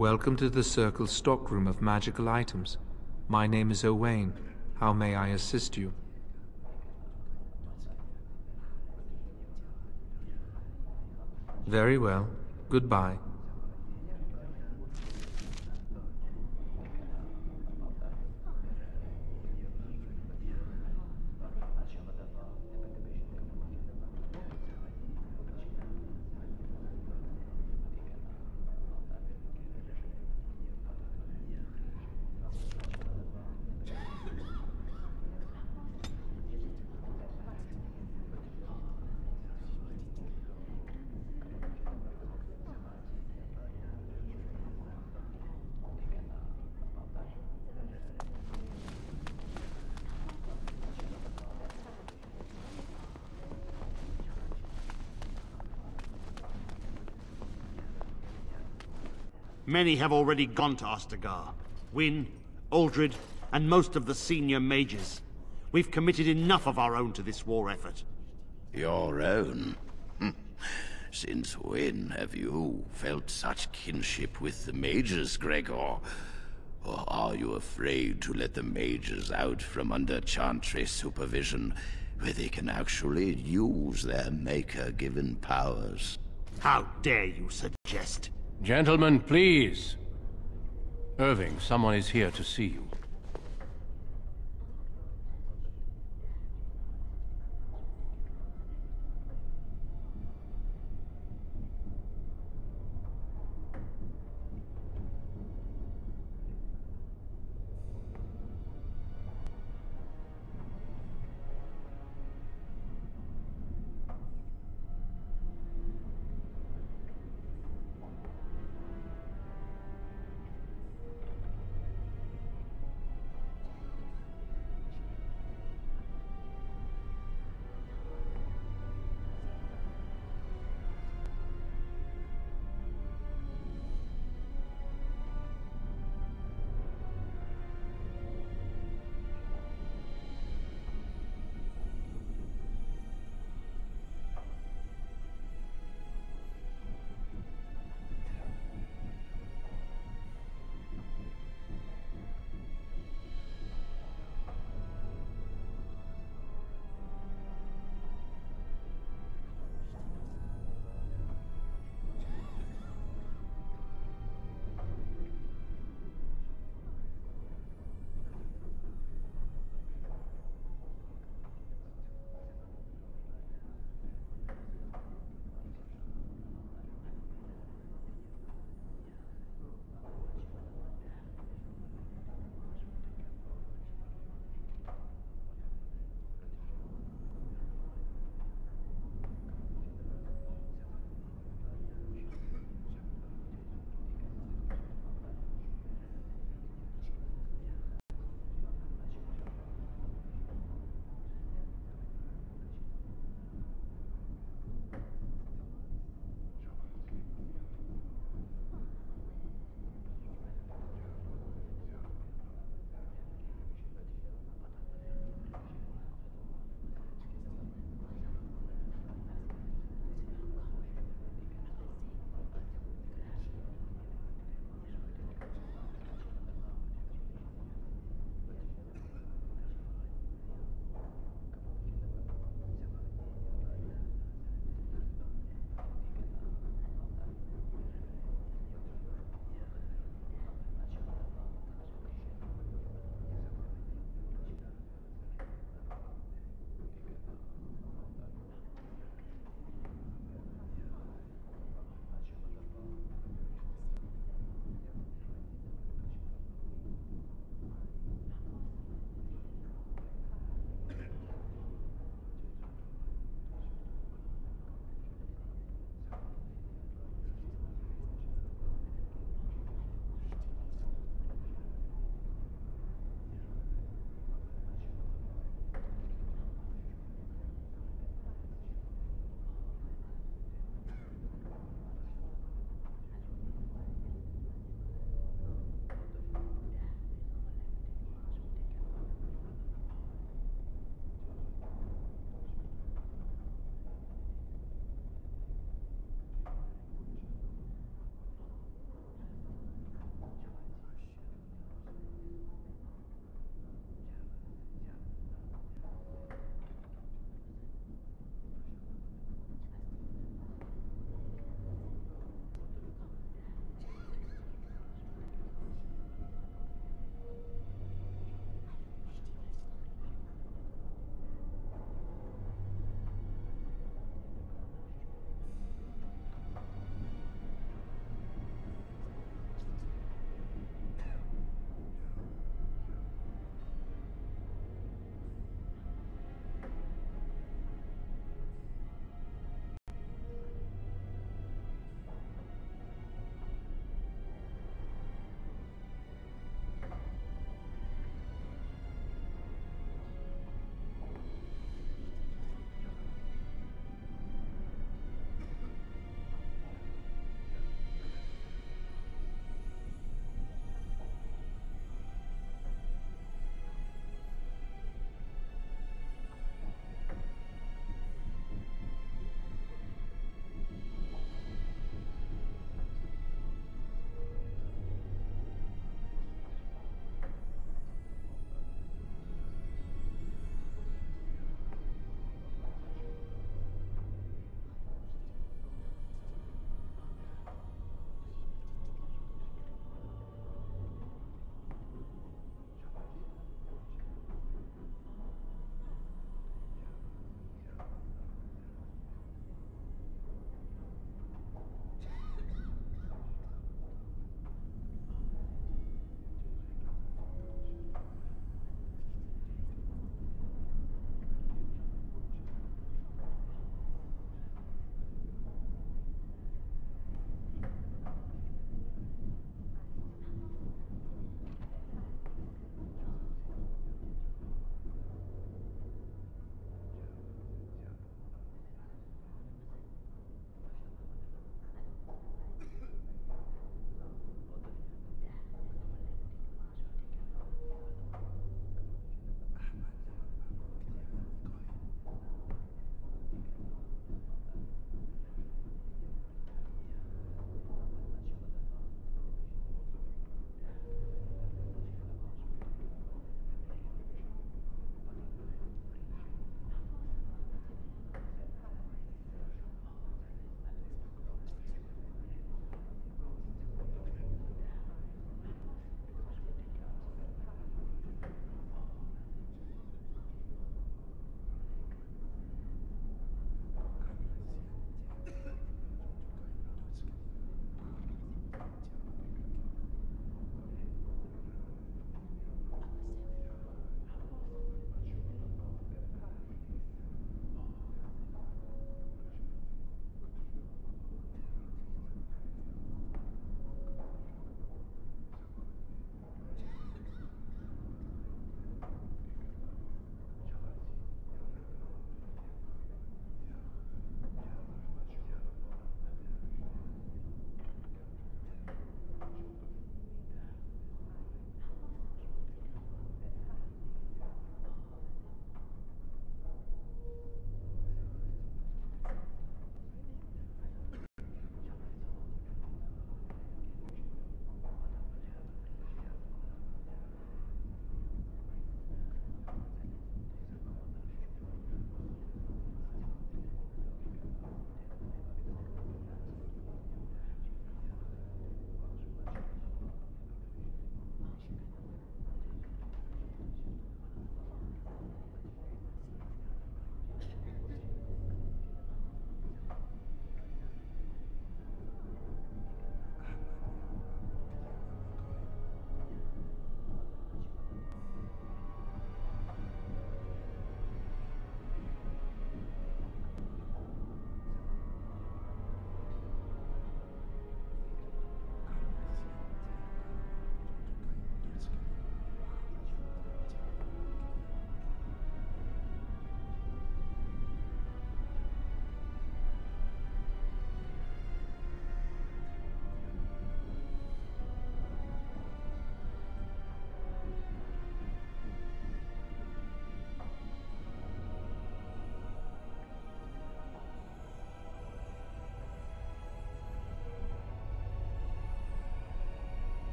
Welcome to the Circle's stockroom of magical items. My name is Owain. How may I assist you? Very well. Goodbye. Many have already gone to Ostagar. Wynne, Aldred, and most of the senior mages. We've committed enough of our own to this war effort. Your own? Since when have you felt such kinship with the mages, Gregor? Or are you afraid to let the mages out from under Chantry's supervision, where they can actually use their Maker-given powers? How dare you suggest? Gentlemen, please. Irving, someone is here to see you.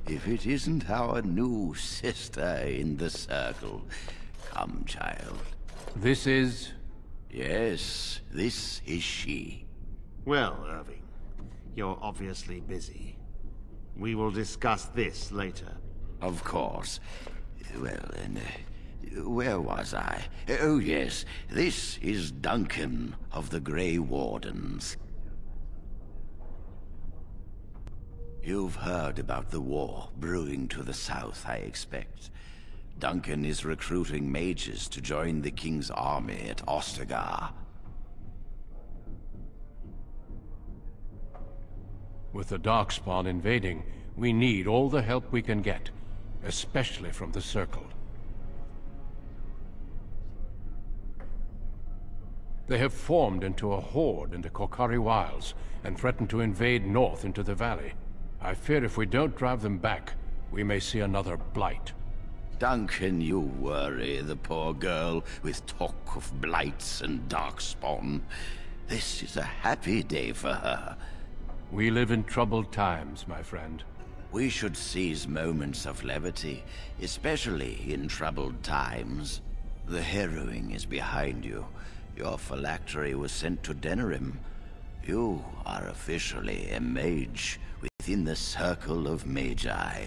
If it isn't our new sister in the circle. Come, child. This is... Yes, this is she. Well, Irving, you're obviously busy. We will discuss this later. Of course. Well, then, where was I? Oh, yes, this is Duncan of the Grey Wardens. You've heard about the war brewing to the south, I expect. Duncan is recruiting mages to join the King's army at Ostagar. With the Darkspawn invading, we need all the help we can get, especially from the Circle. They have formed into a horde in the Korcari Wilds and threaten to invade north into the valley. I fear if we don't drive them back, we may see another blight. Duncan, you worry the poor girl with talk of blights and Darkspawn. This is a happy day for her. We live in troubled times, my friend. We should seize moments of levity, especially in troubled times. The harrowing is behind you. Your phylactery was sent to Denerim. You are officially a mage within the Circle of Magi.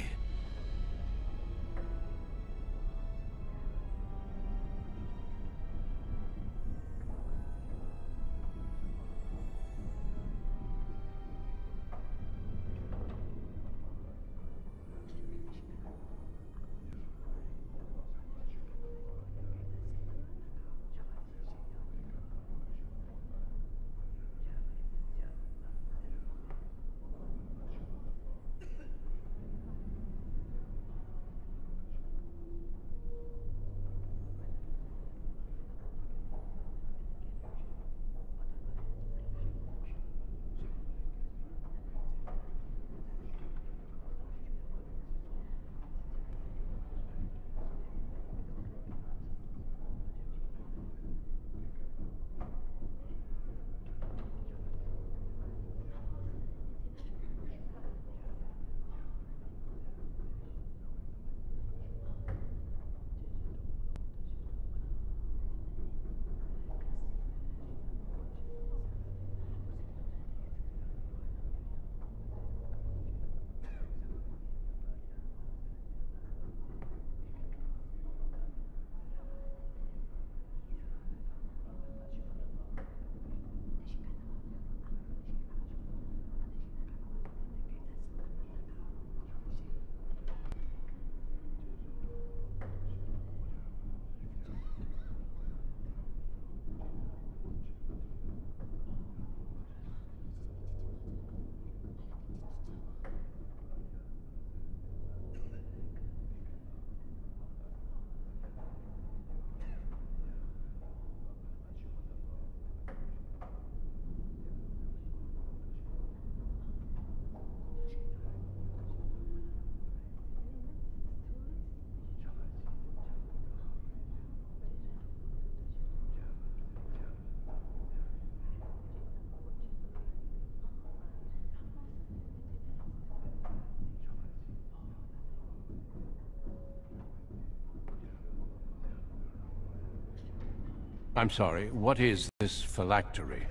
I'm sorry, what is this phylactery?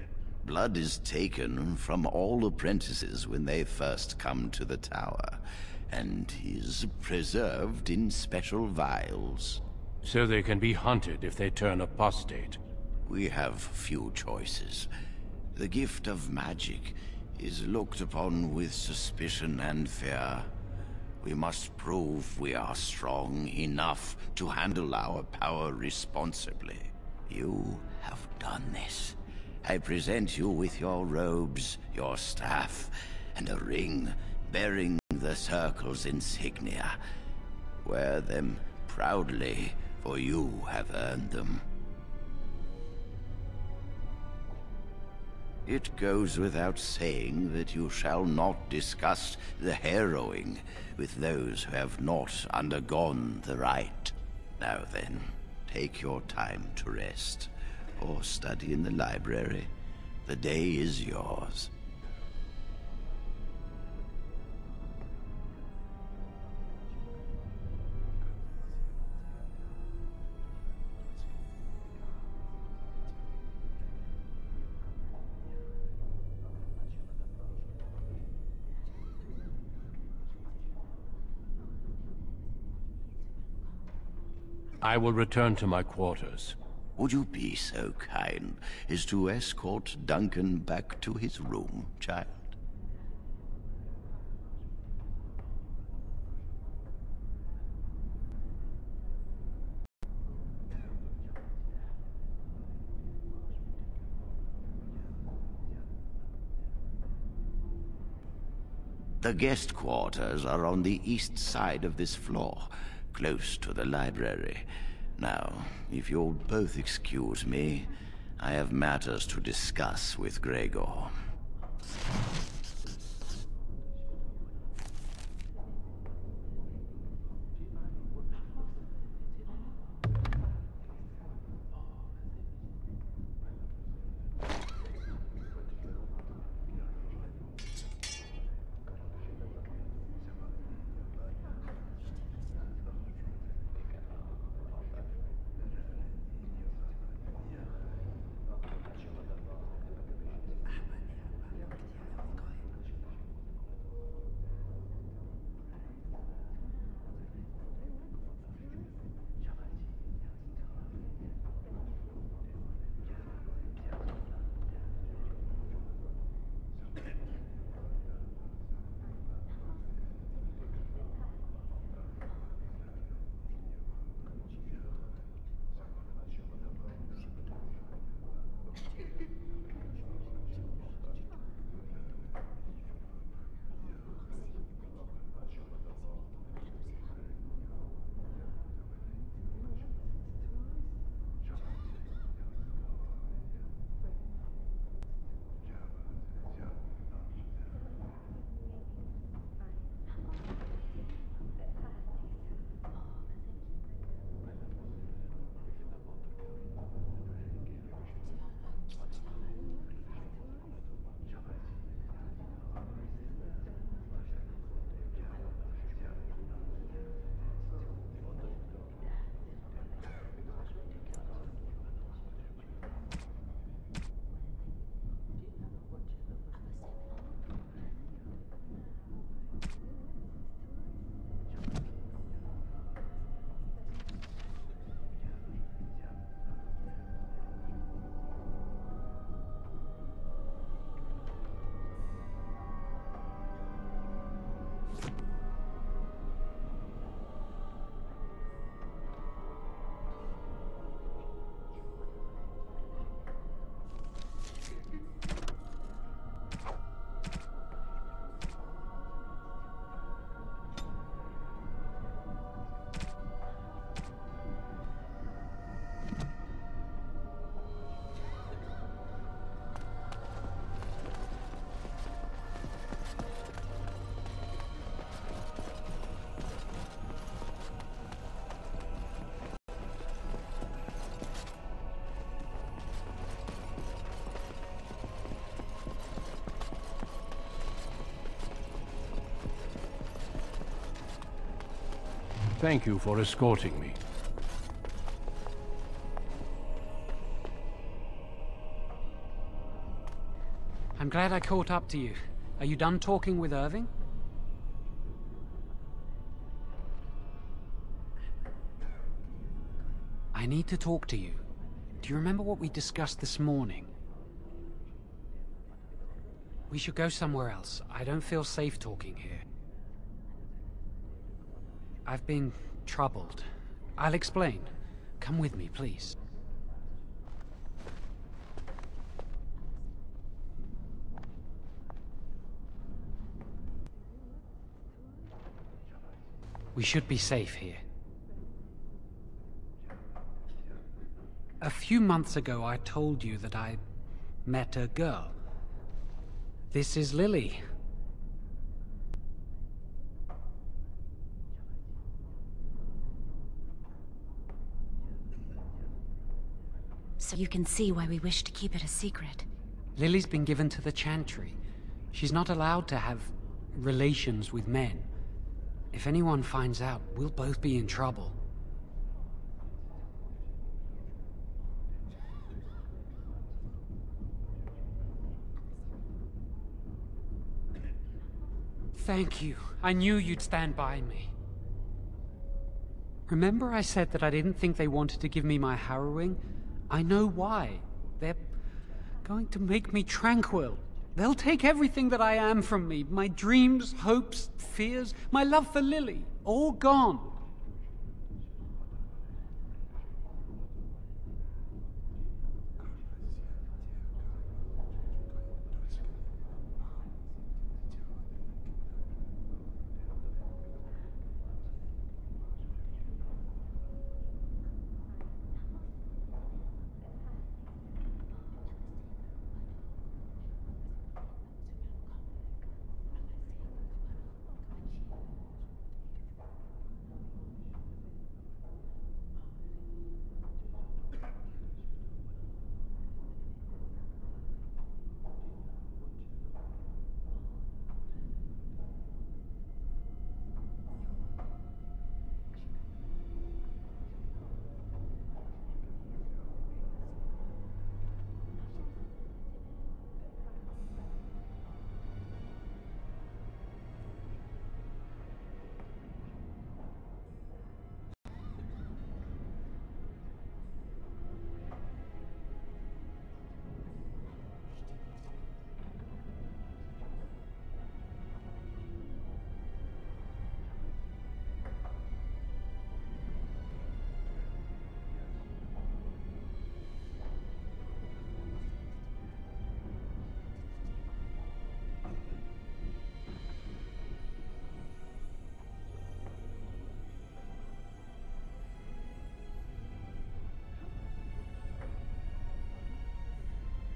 Blood is taken from all apprentices when they first come to the tower, and is preserved in special vials. So they can be hunted if they turn apostate. We have few choices. The gift of magic is looked upon with suspicion and fear. We must prove we are strong enough to handle our power responsibly. You have done this. I present you with your robes, your staff, and a ring bearing the Circle's insignia. Wear them proudly, for you have earned them. It goes without saying that you shall not discuss the harrowing with those who have not undergone the rite. Now then, take your time to rest, or study in the library. The day is yours. I will return to my quarters. Would you be so kind as to escort Duncan back to his room, child? The guest quarters are on the east side of this floor, close to the library. Now, if you'll both excuse me, I have matters to discuss with Gregor. Thank you for escorting me. I'm glad I caught up to you. Are you done talking with Irving? I need to talk to you. Do you remember what we discussed this morning? We should go somewhere else. I don't feel safe talking here. I've been troubled. I'll explain. Come with me, please. We should be safe here. A few months ago, I told you that I met a girl. This is Lily. So you can see why we wish to keep it a secret. Lily's been given to the Chantry. She's not allowed to have relations with men. If anyone finds out, we'll both be in trouble. Thank you. I knew you'd stand by me. Remember I said that I didn't think they wanted to give me my harrowing? I know why. They're going to make me tranquil. They'll take everything that I am from me. My dreams, hopes, fears, my love for Lily. All gone.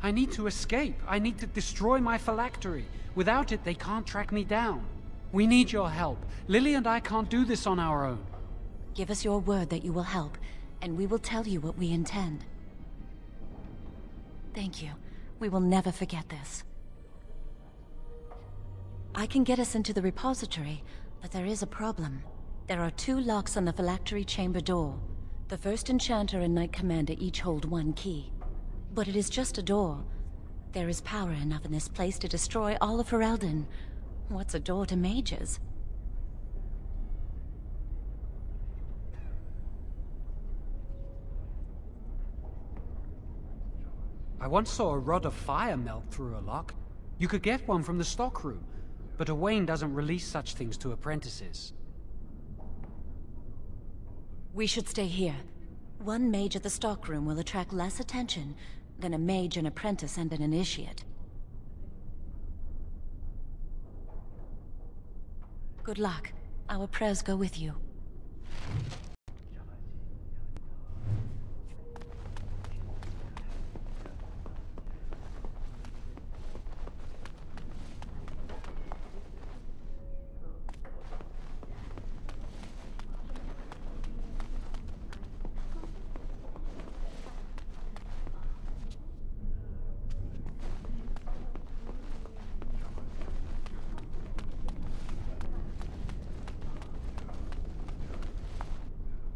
I need to escape. I need to destroy my phylactery. Without it, they can't track me down. We need your help. Lily and I can't do this on our own. Give us your word that you will help, and we will tell you what we intend. Thank you. We will never forget this. I can get us into the repository, but there is a problem. There are 2 locks on the phylactery chamber door. The First Enchanter and Knight Commander each hold 1 key. But it is just a door. There is power enough in this place to destroy all of Ferelden. What's a door to mages? I once saw a rod of fire melt through a lock. You could get one from the stockroom, but Owain doesn't release such things to apprentices. We should stay here. 1 mage at the stockroom will attract less attention than a mage, an apprentice, and an initiate. Good luck. Our prayers go with you.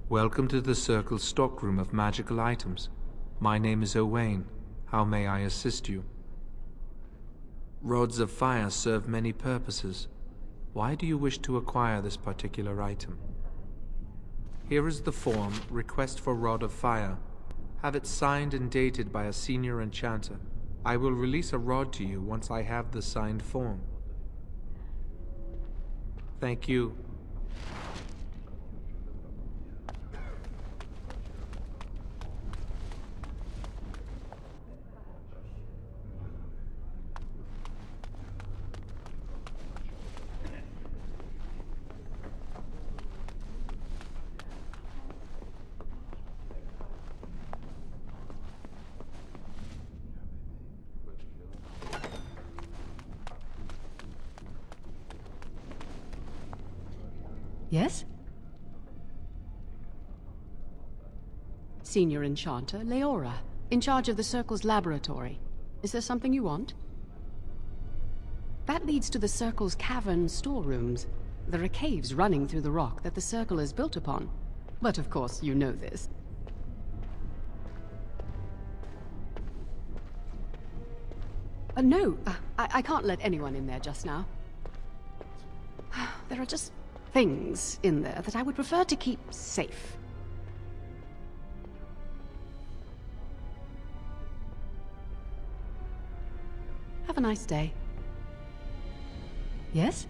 Welcome to the Circle's stockroom of magical items. My name is Owain. How may I assist you? Rods of fire serve many purposes. Why do you wish to acquire this particular item? Here is the form, Request for Rod of Fire. Have it signed and dated by a senior enchanter. I will release a rod to you once I have the signed form. Thank you. Yes? Senior Enchanter, Leora, in charge of the Circle's laboratory. Is there something you want? That leads to the Circle's cavern storerooms. There are caves running through the rock that the Circle is built upon. But of course, you know this. No, I can't let anyone in there just now. There are just things in there that I would prefer to keep safe. Have a nice day. Yes?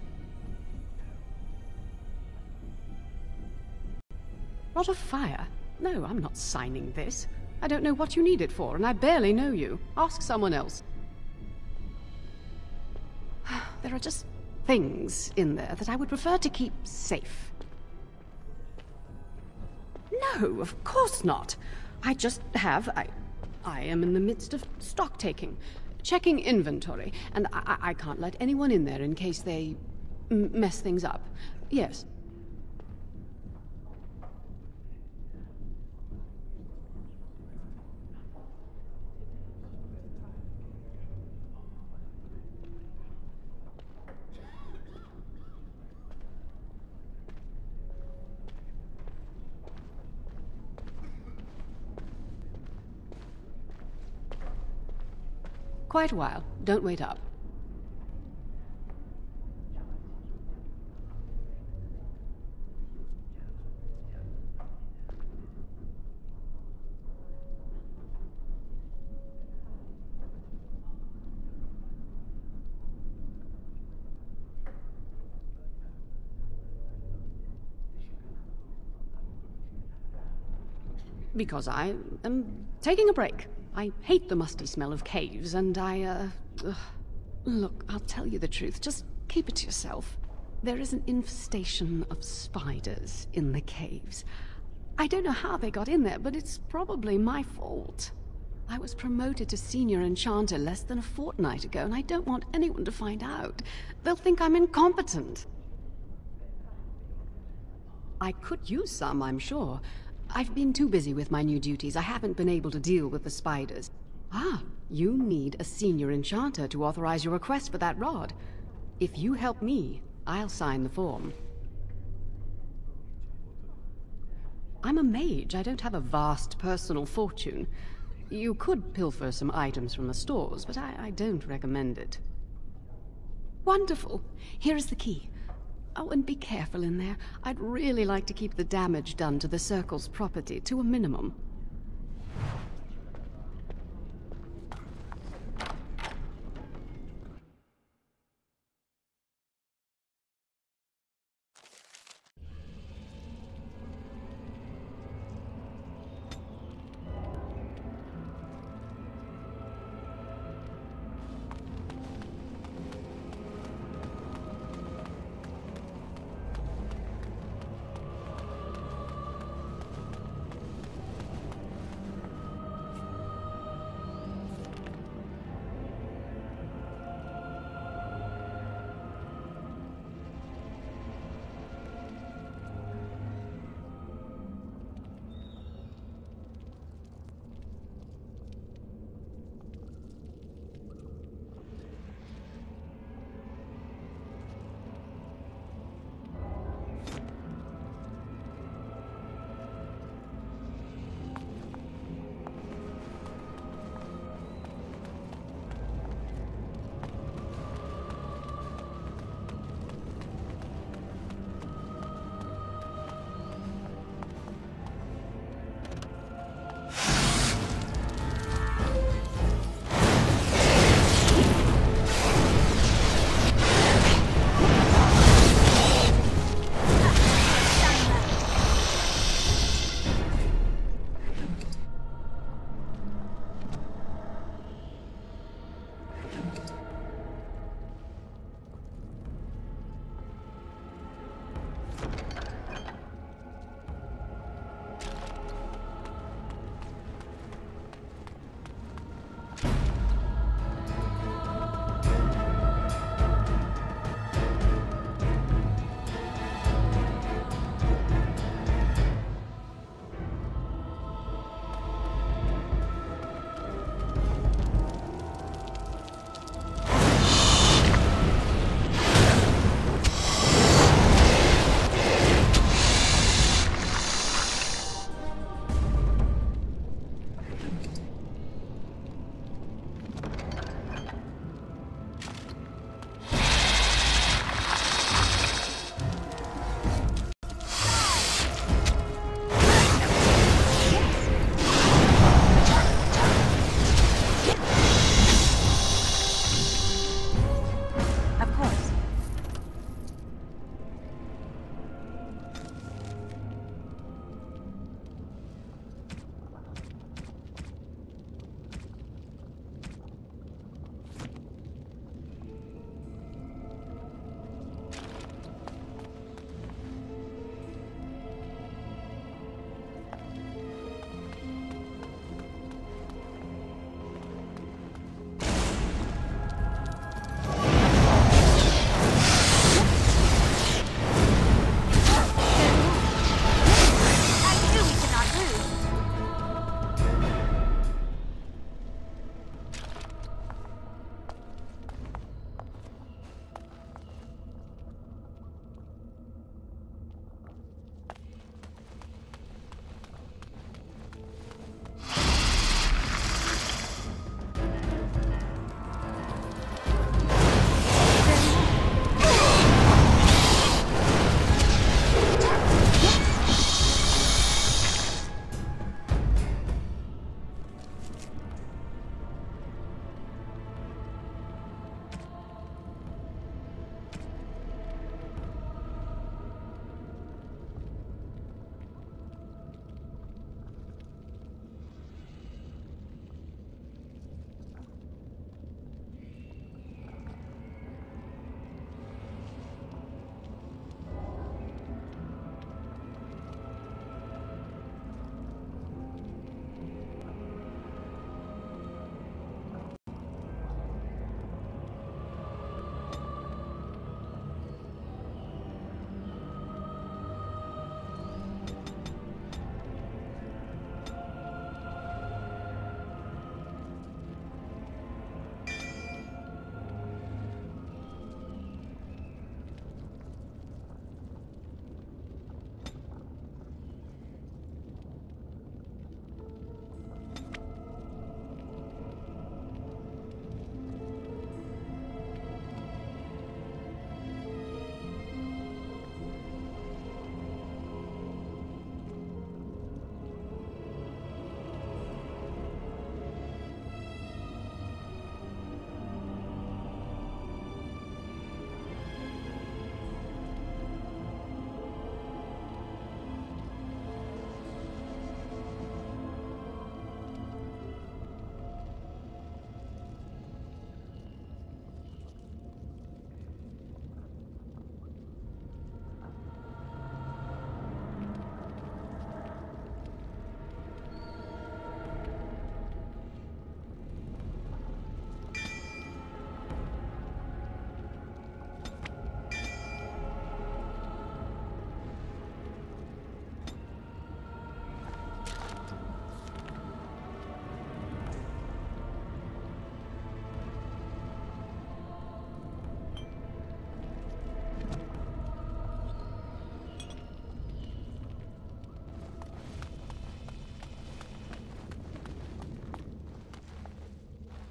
Rod of Fire? No, I'm not signing this. I don't know what you need it for, and I barely know you. Ask someone else. There are just things in there that I would prefer to keep safe. No, of course not. I am in the midst of stock taking, checking inventory, and I can't let anyone in there in case they mess things up. Yes. Quite a while. Don't wait up. Because I am taking a break. I hate the musty smell of caves, and Look, I'll tell you the truth. Just keep it to yourself. There is an infestation of spiders in the caves. I don't know how they got in there, but it's probably my fault. I was promoted to senior enchanter less than a fortnight ago, and I don't want anyone to find out. They'll think I'm incompetent. I could use some, I'm sure. I've been too busy with my new duties. I haven't been able to deal with the spiders. Ah, you need a senior enchanter to authorize your request for that rod. If you help me, I'll sign the form. I'm a mage. I don't have a vast personal fortune. You could pilfer some items from the stores, but I don't recommend it. Wonderful. Here is the key. Oh, and be careful in there. I'd really like to keep the damage done to the Circle's property to a minimum.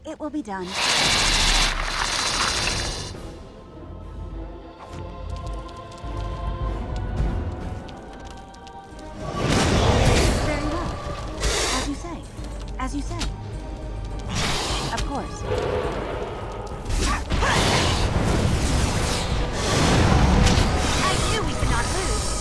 It will be done. Very well. As you say. As you say. Of course. I knew we could not lose.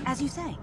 As you say.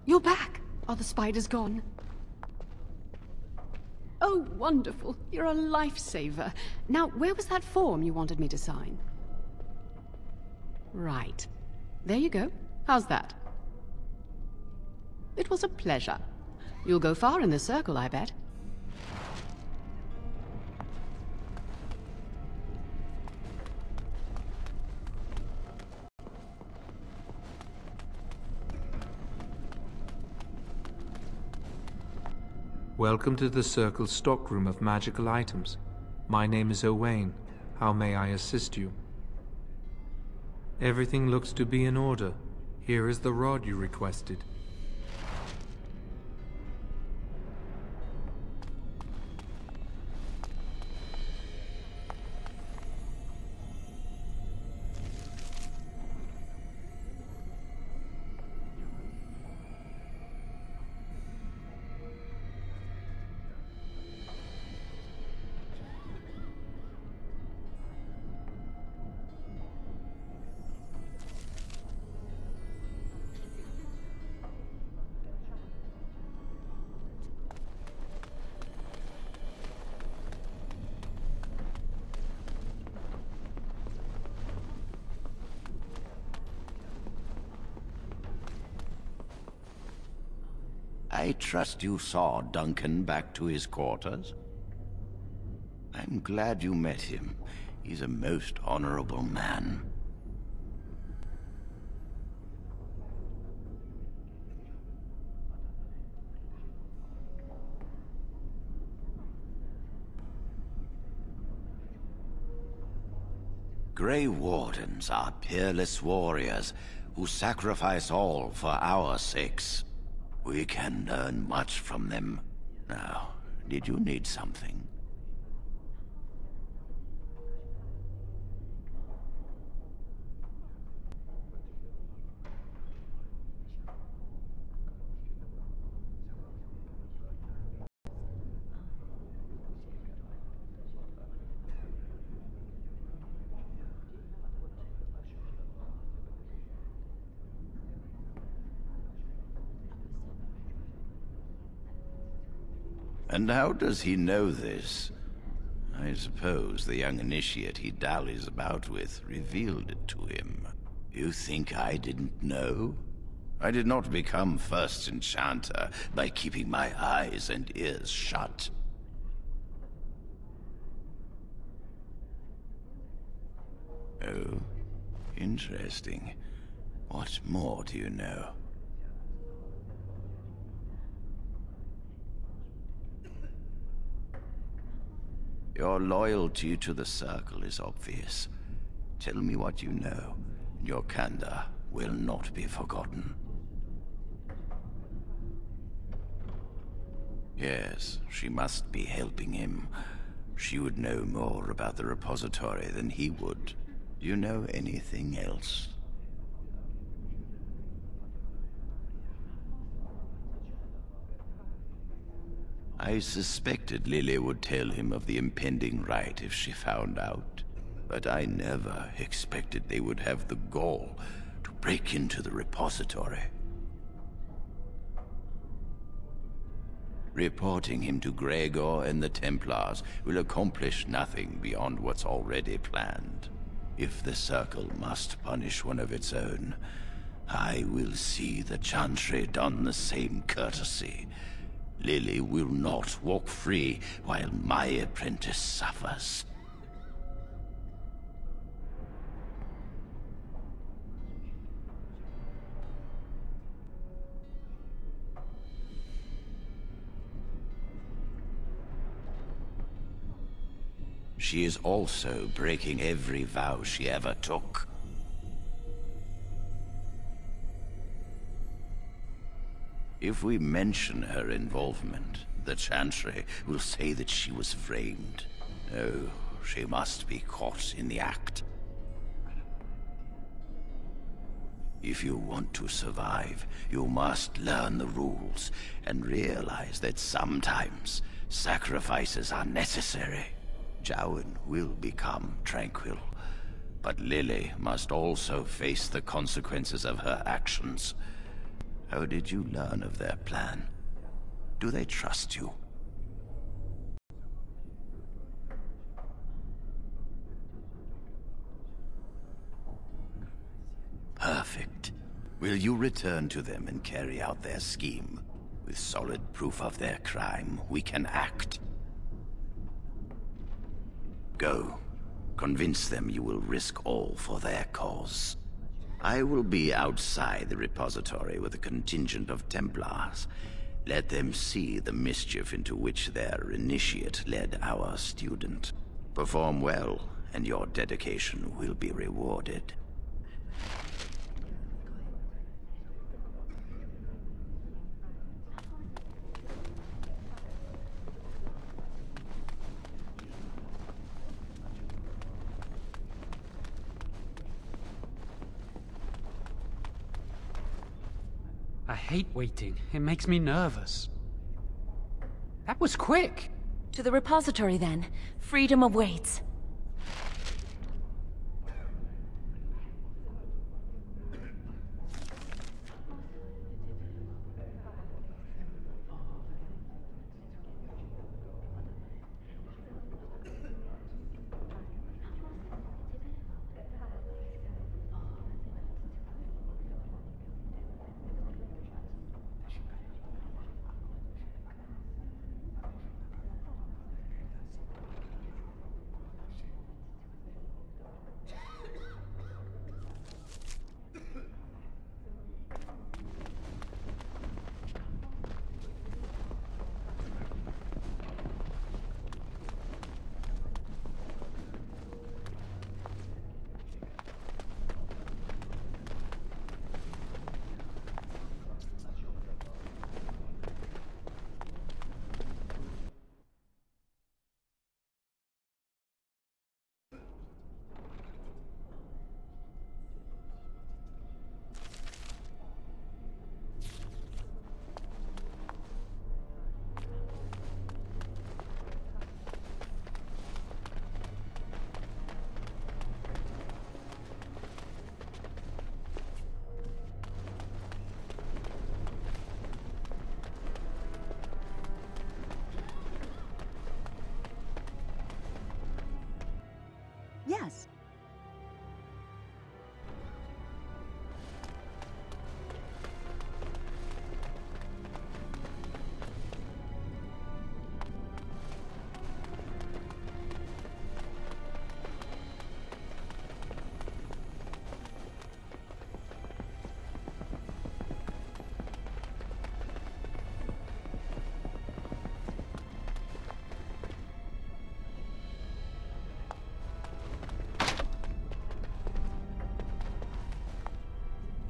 You're back! Are the spiders gone? Oh, wonderful. You're a lifesaver. Now, where was that form you wanted me to sign? Right. There you go. How's that? It was a pleasure. You'll go far in the circle, I bet. Welcome to the Circle's stockroom of magical items. My name is Owain. How may I assist you? Everything looks to be in order. Here is the rod you requested. I trust you saw Duncan back to his quarters? I'm glad you met him. He's a most honorable man. Grey Wardens are peerless warriors who sacrifice all for our sakes. We can learn much from them. Now, did you need something? And how does he know this? I suppose the young initiate he dallies about with revealed it to him. You think I didn't know? I did not become First Enchanter by keeping my eyes and ears shut. Oh, interesting. What more do you know? Your loyalty to the Circle is obvious. Tell me what you know. Your candor will not be forgotten. Yes, she must be helping him. She would know more about the repository than he would. Do you know anything else? I suspected Lily would tell him of the impending rite if she found out, but I never expected they would have the gall to break into the repository. Reporting him to Gregor and the Templars will accomplish nothing beyond what's already planned. If the Circle must punish one of its own, I will see the Chantry done the same courtesy. Lily will not walk free while my apprentice suffers. She is also breaking every vow she ever took. If we mention her involvement, the Chantry will say that she was framed. No, she must be caught in the act. If you want to survive, you must learn the rules and realize that sometimes sacrifices are necessary. Jowan will become tranquil, but Lily must also face the consequences of her actions. How did you learn of their plan? Do they trust you? Perfect. Will you return to them and carry out their scheme? With solid proof of their crime, we can act. Go. Convince them you will risk all for their cause. I will be outside the repository with a contingent of Templars. Let them see the mischief into which their initiate led our student. Perform well, and your dedication will be rewarded. I hate waiting. It makes me nervous. That was quick! To the repository, then. Freedom awaits.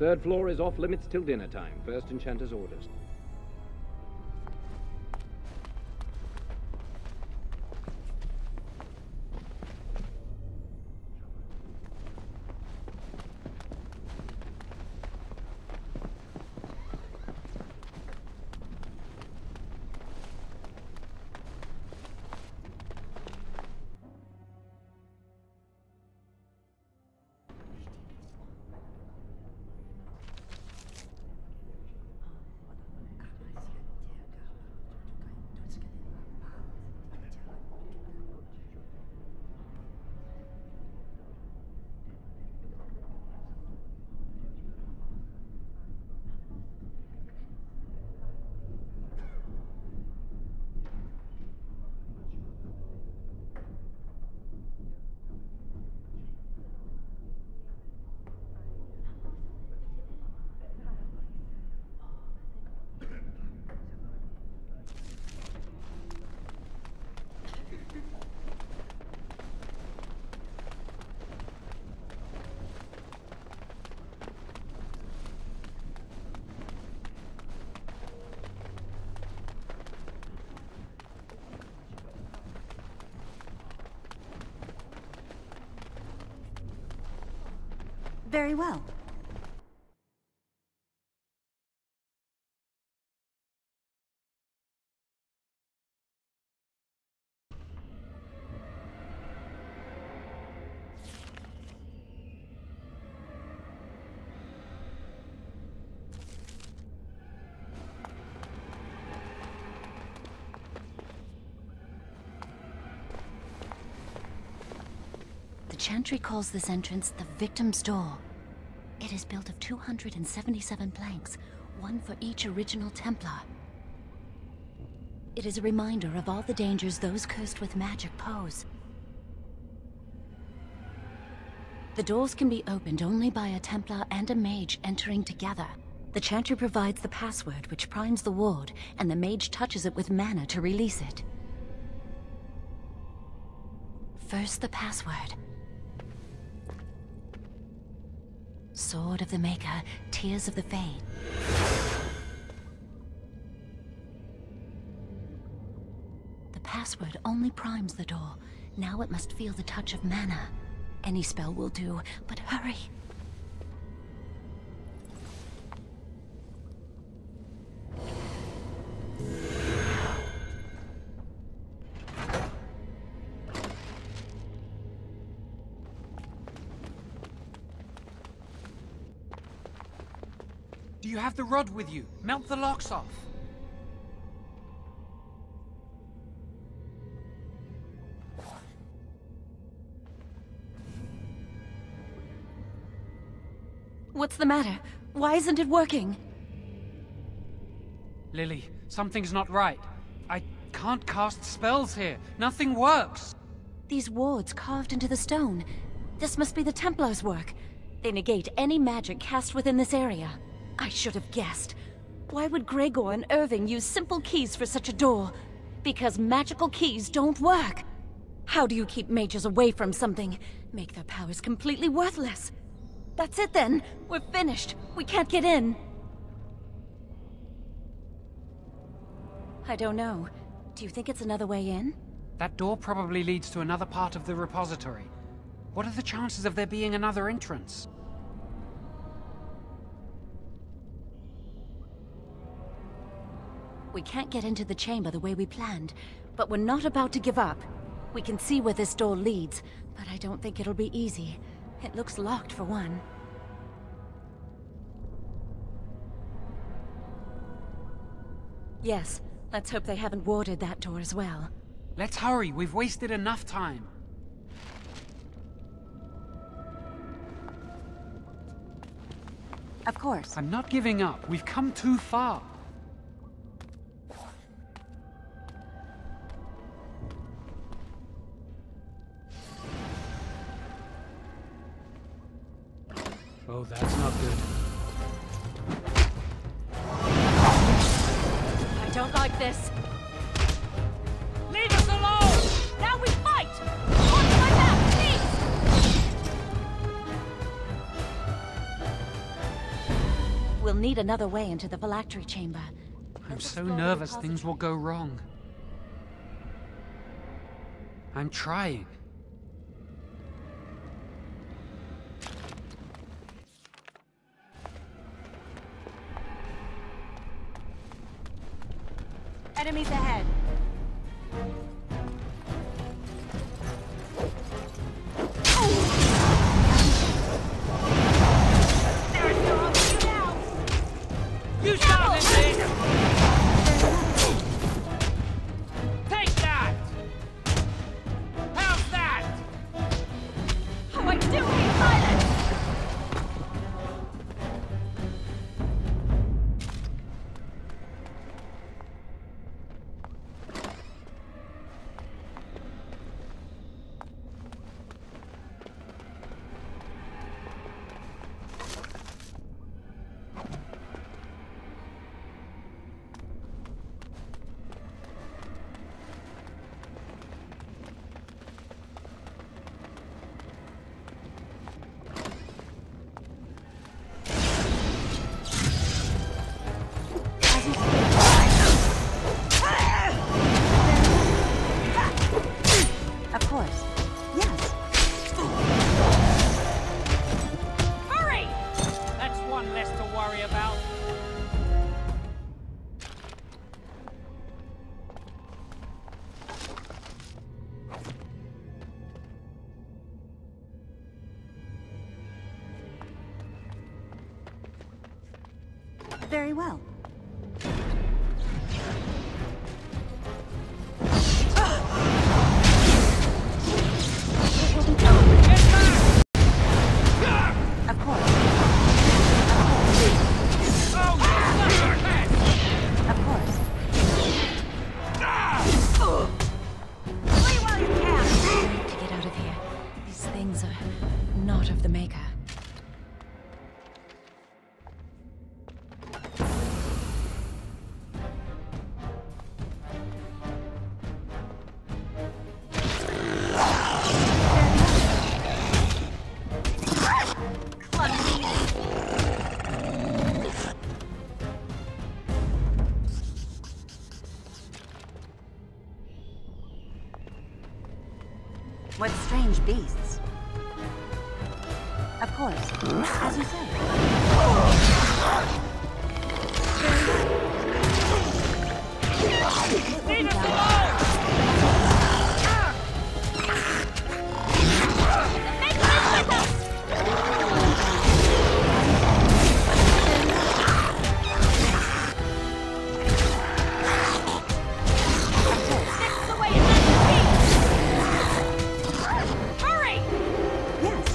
Third floor is off limits till dinner time. First Enchanter's orders. Very well. The Chantry calls this entrance the Victim's Door. It is built of 277 planks, one for each original Templar. It is a reminder of all the dangers those cursed with magic pose. The doors can be opened only by a Templar and a mage entering together. The Chantry provides the password, which primes the ward, and the mage touches it with mana to release it. First, the password. Sword of the Maker, Tears of the Fade. The password only primes the door. Now it must feel the touch of mana. Any spell will do, but hurry! Do you have the rod with you? Melt the locks off. What's the matter? Why isn't it working? Lily, something's not right. I can't cast spells here. Nothing works. These wards carved into the stone. This must be the Templars' work. They negate any magic cast within this area. I should have guessed. Why would Gregor and Irving use simple keys for such a door? Because magical keys don't work. How do you keep mages away from something? Make their powers completely worthless. That's it then. We're finished. We can't get in. I don't know. Do you think it's another way in? That door probably leads to another part of the repository. What are the chances of there being another entrance? We can't get into the chamber the way we planned, but we're not about to give up. We can see where this door leads, but I don't think it'll be easy. It looks locked for one. Yes, let's hope they haven't warded that door as well. Let's hurry, we've wasted enough time. Of course. I'm not giving up, we've come too far. Oh, that's not good. I don't like this. Leave us alone! Now we fight! Watch my back, please! need another way into the phylactery chamber. I'm so nervous things will go wrong. I'm trying. Enemies ahead. You started this! Take that! How's that? How are you doing, Violet? Of course. Yes. Hurry! That's one less to worry about. Very well. Of course. Of course. Free while you can. I need to get out of here. These things are not of the Maker. What strange beasts. Of course. As you say. Leave us alone! Hurry! Yes.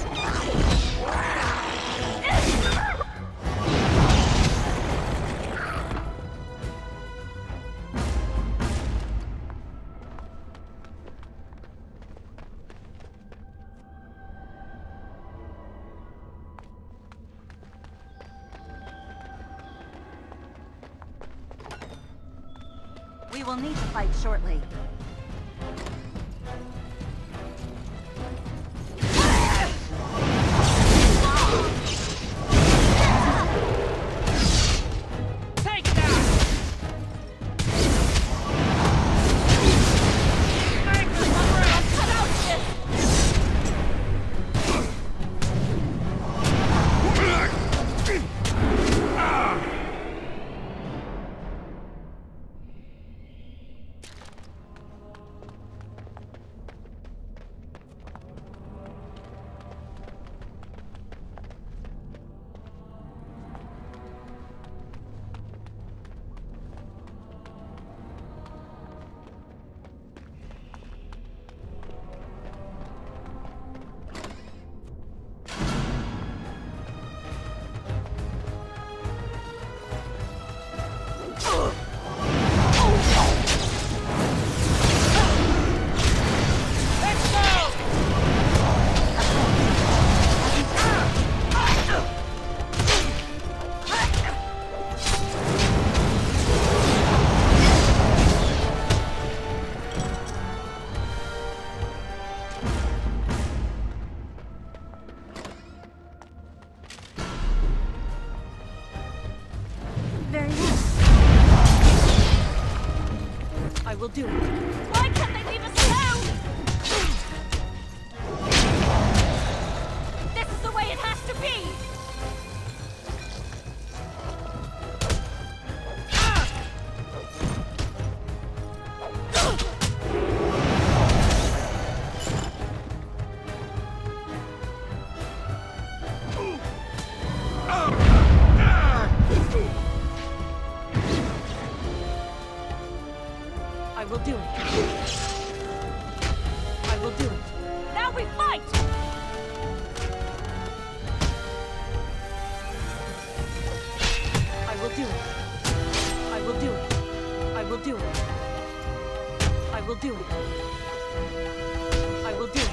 We will need to fight shortly. Take that! Make us rest! Cut out this! will do it. Why can't they leave us alone? This is the way it has to be! I will do it. I will do it. Now we fight! I will do it. I will do it. I will do it. I will do it. I will do it.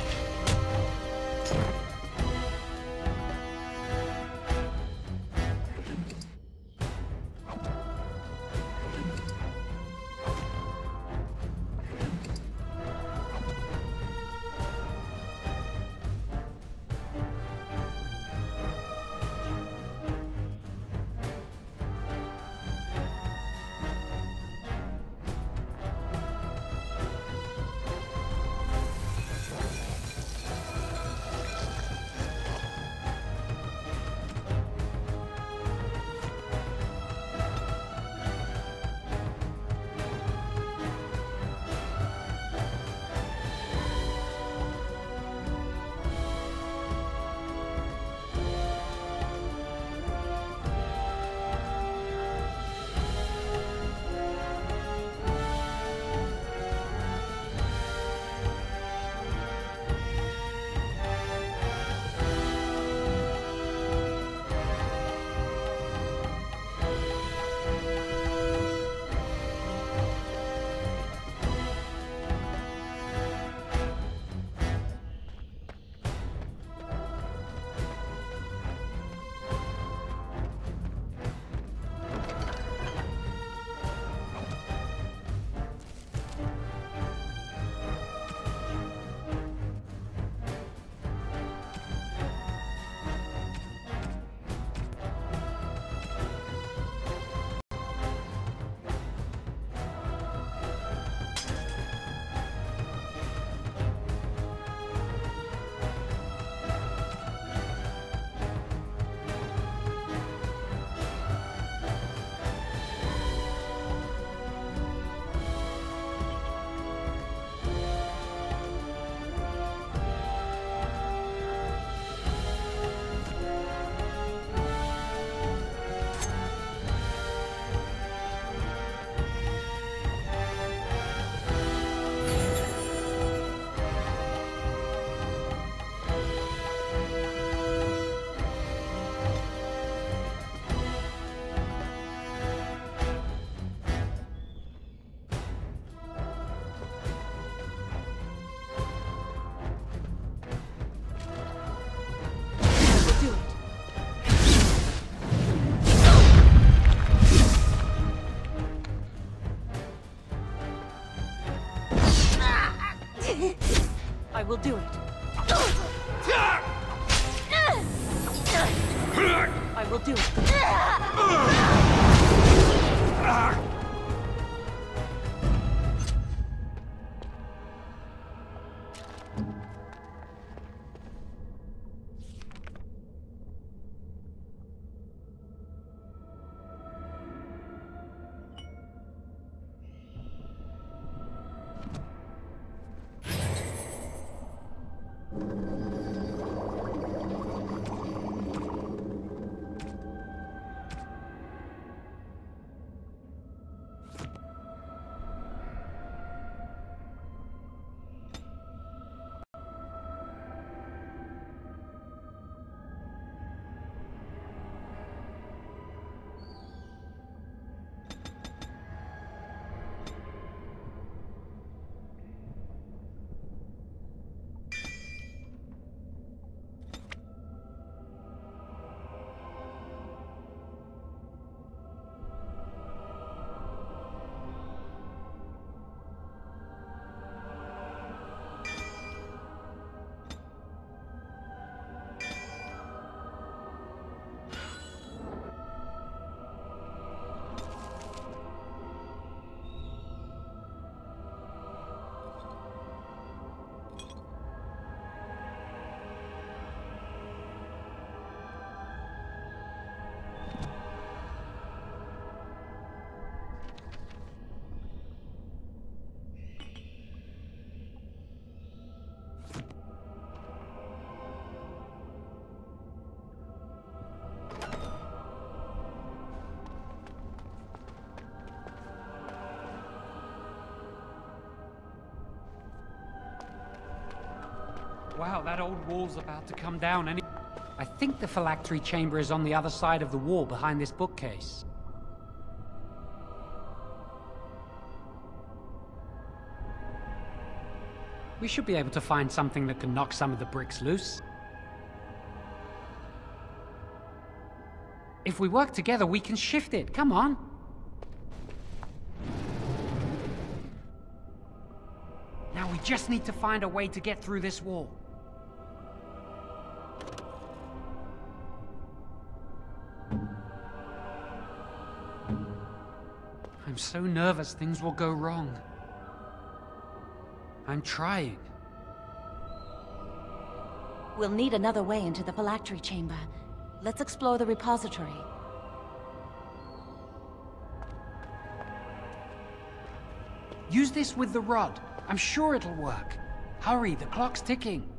Wow, that old wall's about to come down any... I think the phylactery chamber is on the other side of the wall behind this bookcase. We should be able to find something that can knock some of the bricks loose. If we work together, we can shift it. Come on. Now we just need to find a way to get through this wall. I'm so nervous things will go wrong. I'm trying. We'll need another way into the phylactery chamber. Let's explore the repository. Use this with the rod. I'm sure it'll work. Hurry, the clock's ticking.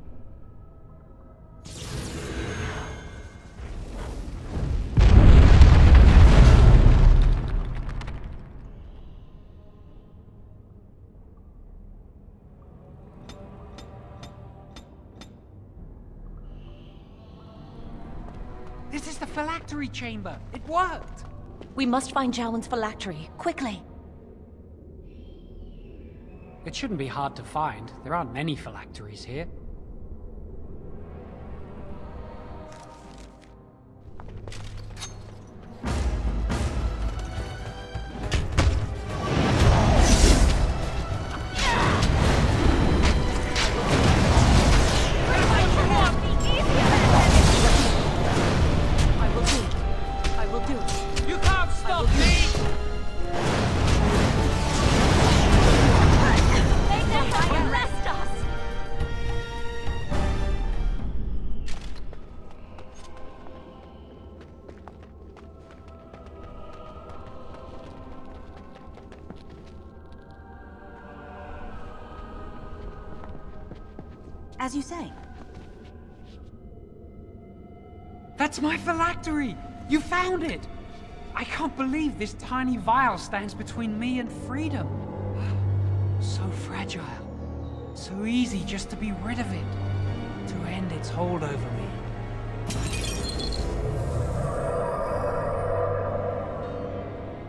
This is the phylactery chamber. It worked. We must find Jowen's phylactery, quickly. It shouldn't be hard to find. There aren't many phylacteries here. As you say. That's my phylactery! You found it! I can't believe this tiny vial stands between me and freedom. So fragile. So easy just to be rid of it. To end its hold over me.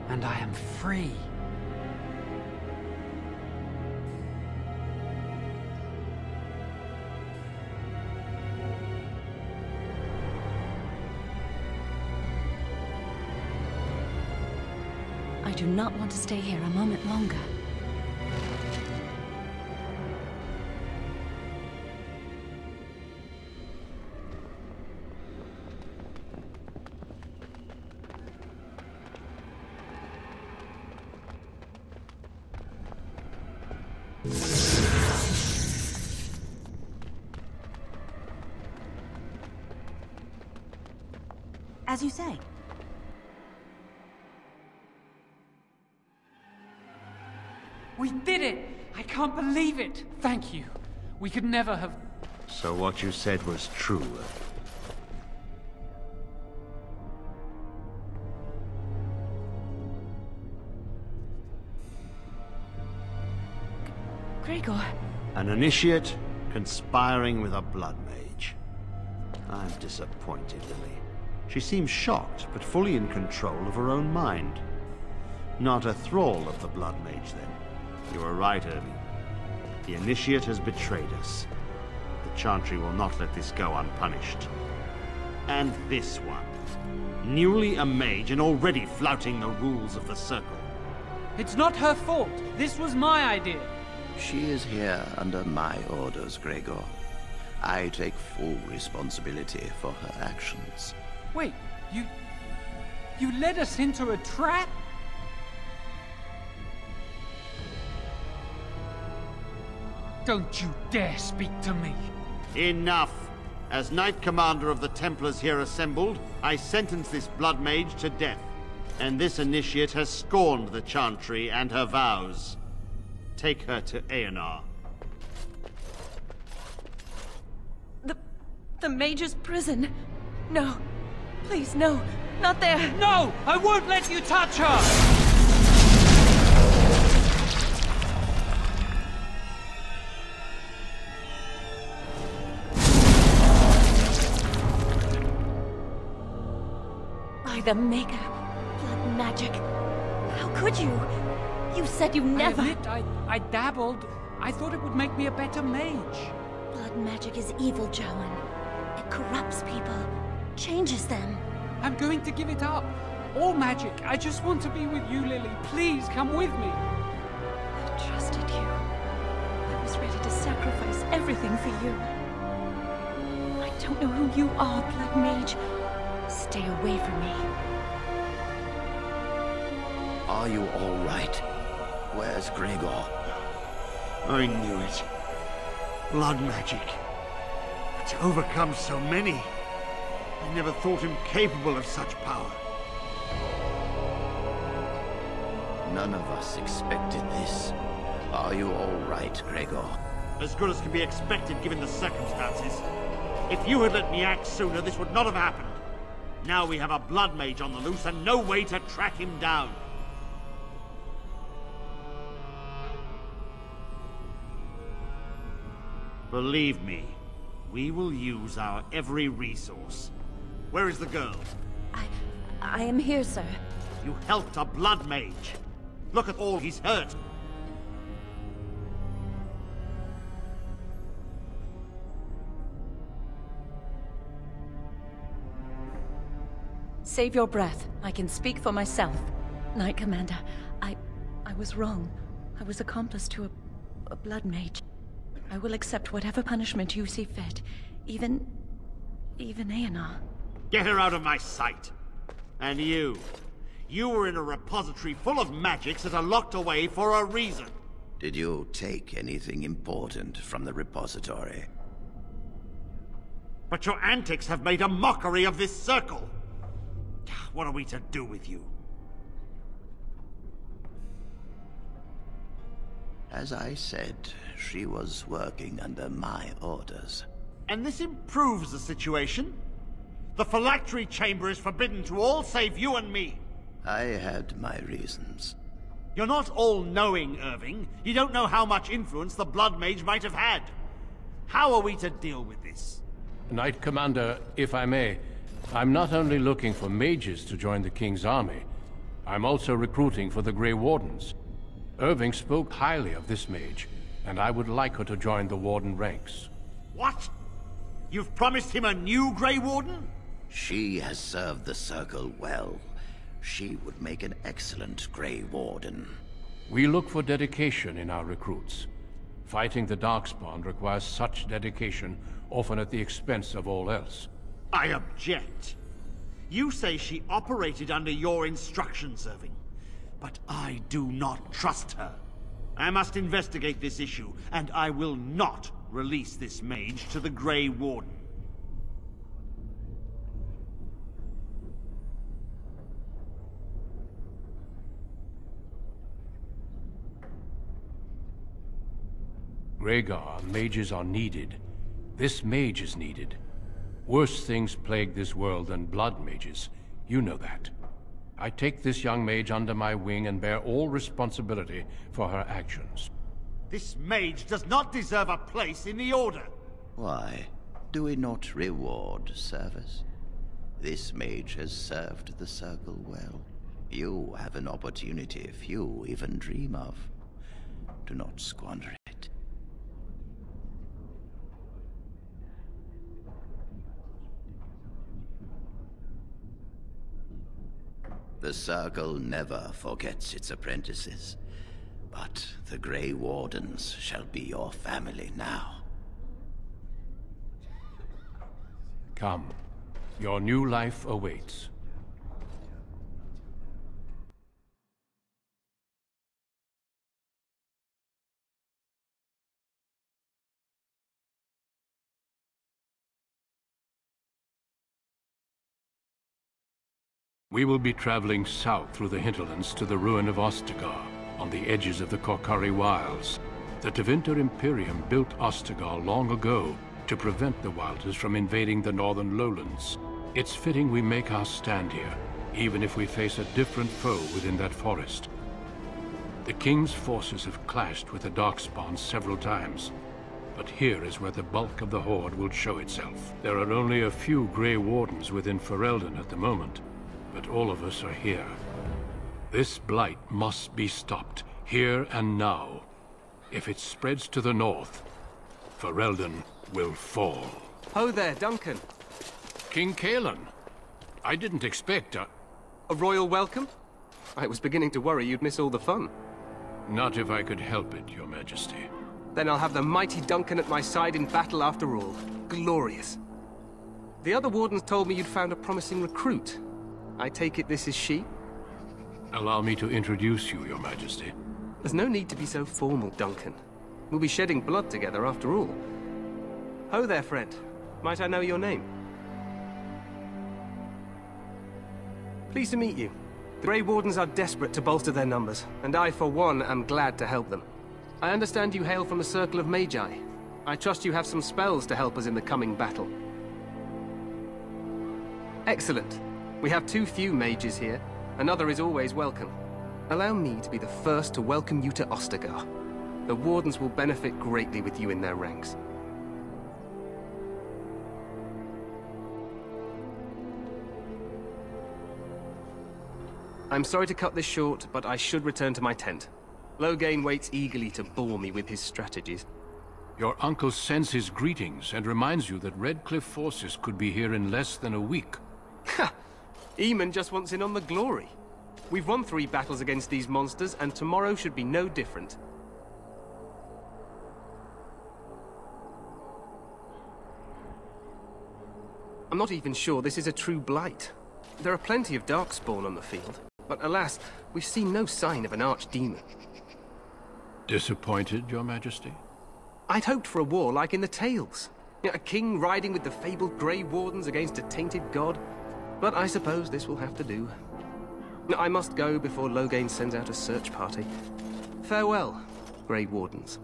And I am free. I do not want to stay here a moment longer. As you say. We did it! I can't believe it! Thank you. We could never have... So what you said was true. Gregor. An initiate conspiring with a blood mage. I'm disappointed, Lily. She seems shocked, but fully in control of her own mind. Not a thrall of the blood mage, then. You were right, Irving. The initiate has betrayed us. The Chantry will not let this go unpunished. And this one. Newly a mage and already flouting the rules of the Circle. It's not her fault. This was my idea. She is here under my orders, Gregor. I take full responsibility for her actions. Wait, you led us into a trap? Don't you dare speak to me! Enough! As Knight Commander of the Templars here assembled, I sentence this blood mage to death. And this initiate has scorned the Chantry and her vows. Take her to Aenar. The Mage's prison. No. Please, no. Not there. No! I won't let you touch her! By the Maker. Blood magic. How could you? You said you never... I admit, I dabbled. I thought it would make me a better mage. Blood magic is evil, Joan. It corrupts people, changes them. I'm going to give it up. All magic. I just want to be with you, Lily. Please, come with me. I trusted you. I was ready to sacrifice everything for you. I don't know who you are, Blood Mage. Stay away from me. Are you all right? Where's Gregor? I knew it. Blood magic. But to overcome so many, I never thought him capable of such power. None of us expected this. Are you all right, Gregor? As good as can be expected given the circumstances. If you had let me act sooner, this would not have happened. Now we have a blood mage on the loose and no way to track him down. Believe me, we will use our every resource. Where is the girl? I am here, sir. You helped a blood mage. Look at all he's hurt. Save your breath. I can speak for myself. Knight Commander, I was wrong. I was accomplice to a blood mage. I will accept whatever punishment you see fit. Even Aenar. Get her out of my sight. And you. You were in a repository full of magics that are locked away for a reason. Did you take anything important from the repository? But your antics have made a mockery of this circle. What are we to do with you? As I said, she was working under my orders. And this improves the situation? The phylactery chamber is forbidden to all save you and me. I had my reasons. You're not all-knowing, Irving. You don't know how much influence the Blood Mage might have had. How are we to deal with this? Knight Commander, if I may, I'm not only looking for mages to join the King's army, I'm also recruiting for the Grey Wardens. Irving spoke highly of this mage, and I would like her to join the Warden ranks. What? You've promised him a new Grey Warden? She has served the Circle well. She would make an excellent Grey Warden. We look for dedication in our recruits. Fighting the Darkspawn requires such dedication, often at the expense of all else. I object. You say she operated under your instructions, Irving. But I do not trust her. I must investigate this issue, and I will not release this mage to the Grey Warden. Gregor, mages are needed. This mage is needed. Worse things plague this world than blood mages. You know that. I take this young mage under my wing and bear all responsibility for her actions. This mage does not deserve a place in the Order. Why? Do we not reward service? This mage has served the Circle well. You have an opportunity few even dream of. Do not squander it. The Circle never forgets its apprentices, but the Grey Wardens shall be your family now. Come. Your new life awaits. We will be traveling south through the hinterlands to the ruin of Ostagar, on the edges of the Korcari Wilds. The Tevinter Imperium built Ostagar long ago to prevent the Wilders from invading the northern lowlands. It's fitting we make our stand here, even if we face a different foe within that forest. The King's forces have clashed with the Darkspawn several times, but here is where the bulk of the Horde will show itself. There are only a few Grey Wardens within Ferelden at the moment. but all of us are here. This blight must be stopped, here and now. If it spreads to the north, Ferelden will fall. Ho there, Duncan. King Cailan. I didn't expect a royal welcome? I was beginning to worry you'd miss all the fun. Not if I could help it, Your Majesty. Then I'll have the mighty Duncan at my side in battle after all. Glorious. The other wardens told me you'd found a promising recruit. I take it this is she? Allow me to introduce you, Your Majesty. There's no need to be so formal, Duncan. We'll be shedding blood together after all. Ho there, friend. Might I know your name? Pleased to meet you. The Grey Wardens are desperate to bolster their numbers, and I, for one, am glad to help them. I understand you hail from the Circle of Magi. I trust you have some spells to help us in the coming battle. Excellent. We have too few mages here. Another is always welcome. Allow me to be the first to welcome you to Ostagar. The Wardens will benefit greatly with you in their ranks. I'm sorry to cut this short, but I should return to my tent. Loghain waits eagerly to bore me with his strategies. Your uncle sends his greetings and reminds you that Redcliffe forces could be here in less than a week. Ha! Eamon just wants in on the glory. We've won 3 battles against these monsters, and tomorrow should be no different. I'm not even sure this is a true blight. There are plenty of Darkspawn on the field, but alas, we've seen no sign of an archdemon. Disappointed, Your Majesty? I'd hoped for a war like in the tales. A king riding with the fabled Grey Wardens against a tainted god. But I suppose this will have to do. I must go before Loghain sends out a search party. Farewell, Grey Wardens.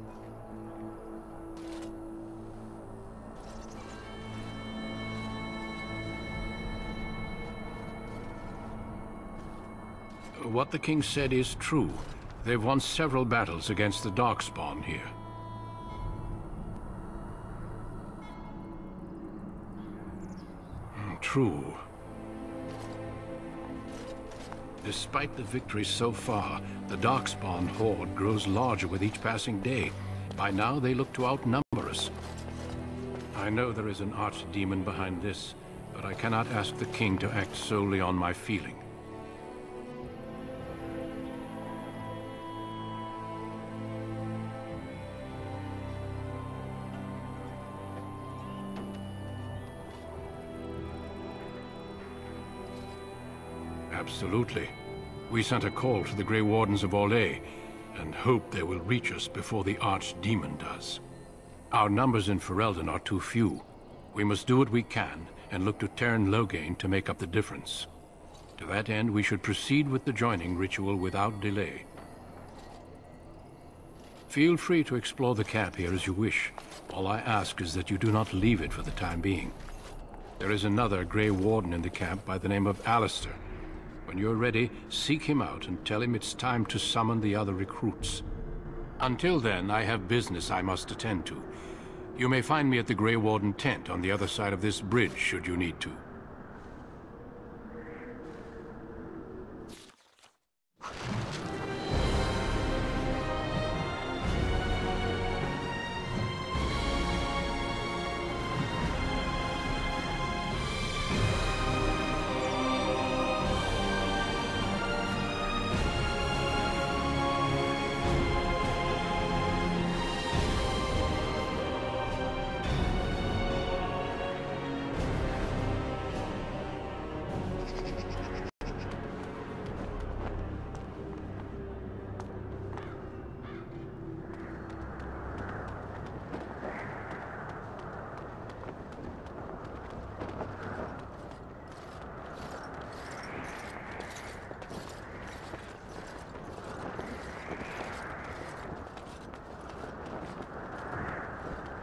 What the king said is true. They've won several battles against the Darkspawn here. True. Despite the victories so far, the Darkspawn horde grows larger with each passing day. By now, they look to outnumber us. I know there is an archdemon behind this, but I cannot ask the king to act solely on my feeling. Absolutely. We sent a call to the Grey Wardens of Orlais, and hope they will reach us before the Archdemon does. Our numbers in Ferelden are too few. We must do what we can, and look to Teyrn Loghain to make up the difference. To that end, we should proceed with the joining ritual without delay. Feel free to explore the camp here as you wish. All I ask is that you do not leave it for the time being. There is another Grey Warden in the camp by the name of Alistair. When you're ready, seek him out and tell him it's time to summon the other recruits. Until then, I have business I must attend to. You may find me at the Grey Warden tent on the other side of this bridge, should you need to.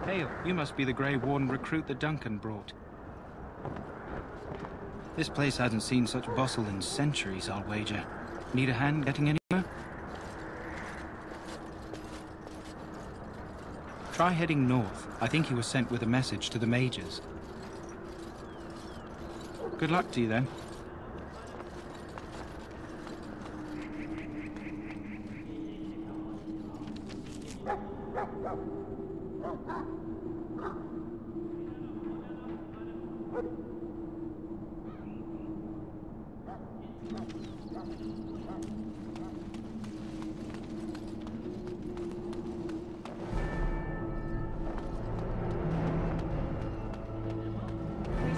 Hail, you must be the Grey Warden recruit that Duncan brought. This place hasn't seen such bustle in centuries, I'll wager. Need a hand getting anywhere? Try heading north. I think he was sent with a message to the mages. Good luck to you then.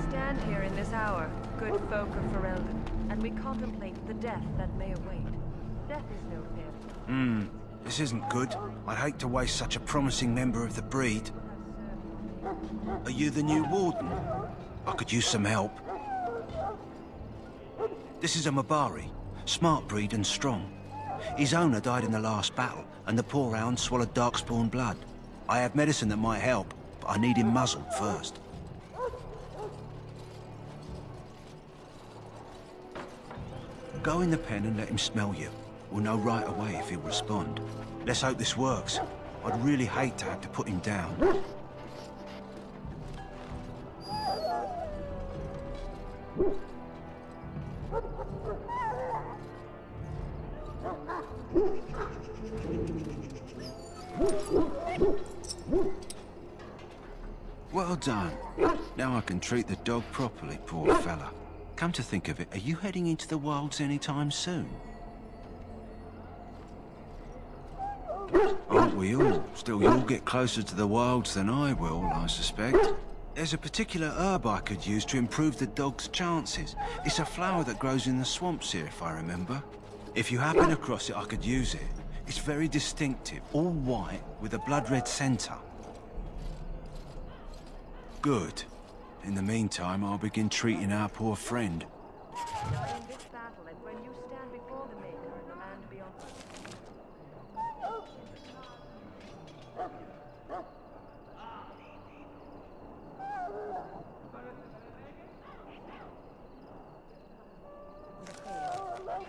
stand here in this hour, good folk of Ferelden, and we contemplate the death that may await. Death is no fair. This isn't good. I'd hate to waste such a promising member of the breed. Are you the new warden? I could use some help. This is a Mabari. Smart breed and strong. His owner died in the last battle, and the poor hound swallowed darkspawn blood. I have medicine that might help, but I need him muzzled first. Go in the pen and let him smell you. We'll know right away if he'll respond. Let's hope this works. I'd really hate to have to put him down. Well done. Now I can treat the dog properly, poor fella. Come to think of it, are you heading into the wilds anytime soon? Aren't we all? Still, you'll get closer to the wilds than I will, I suspect. There's a particular herb I could use to improve the dog's chances. It's a flower that grows in the swamps here, if I remember. If you happen across it, I could use it. It's very distinctive, all white, with a blood-red centre. Good. In the meantime, I'll begin treating our poor friend. In this battle, and when you stand before the Maker in the land beyond.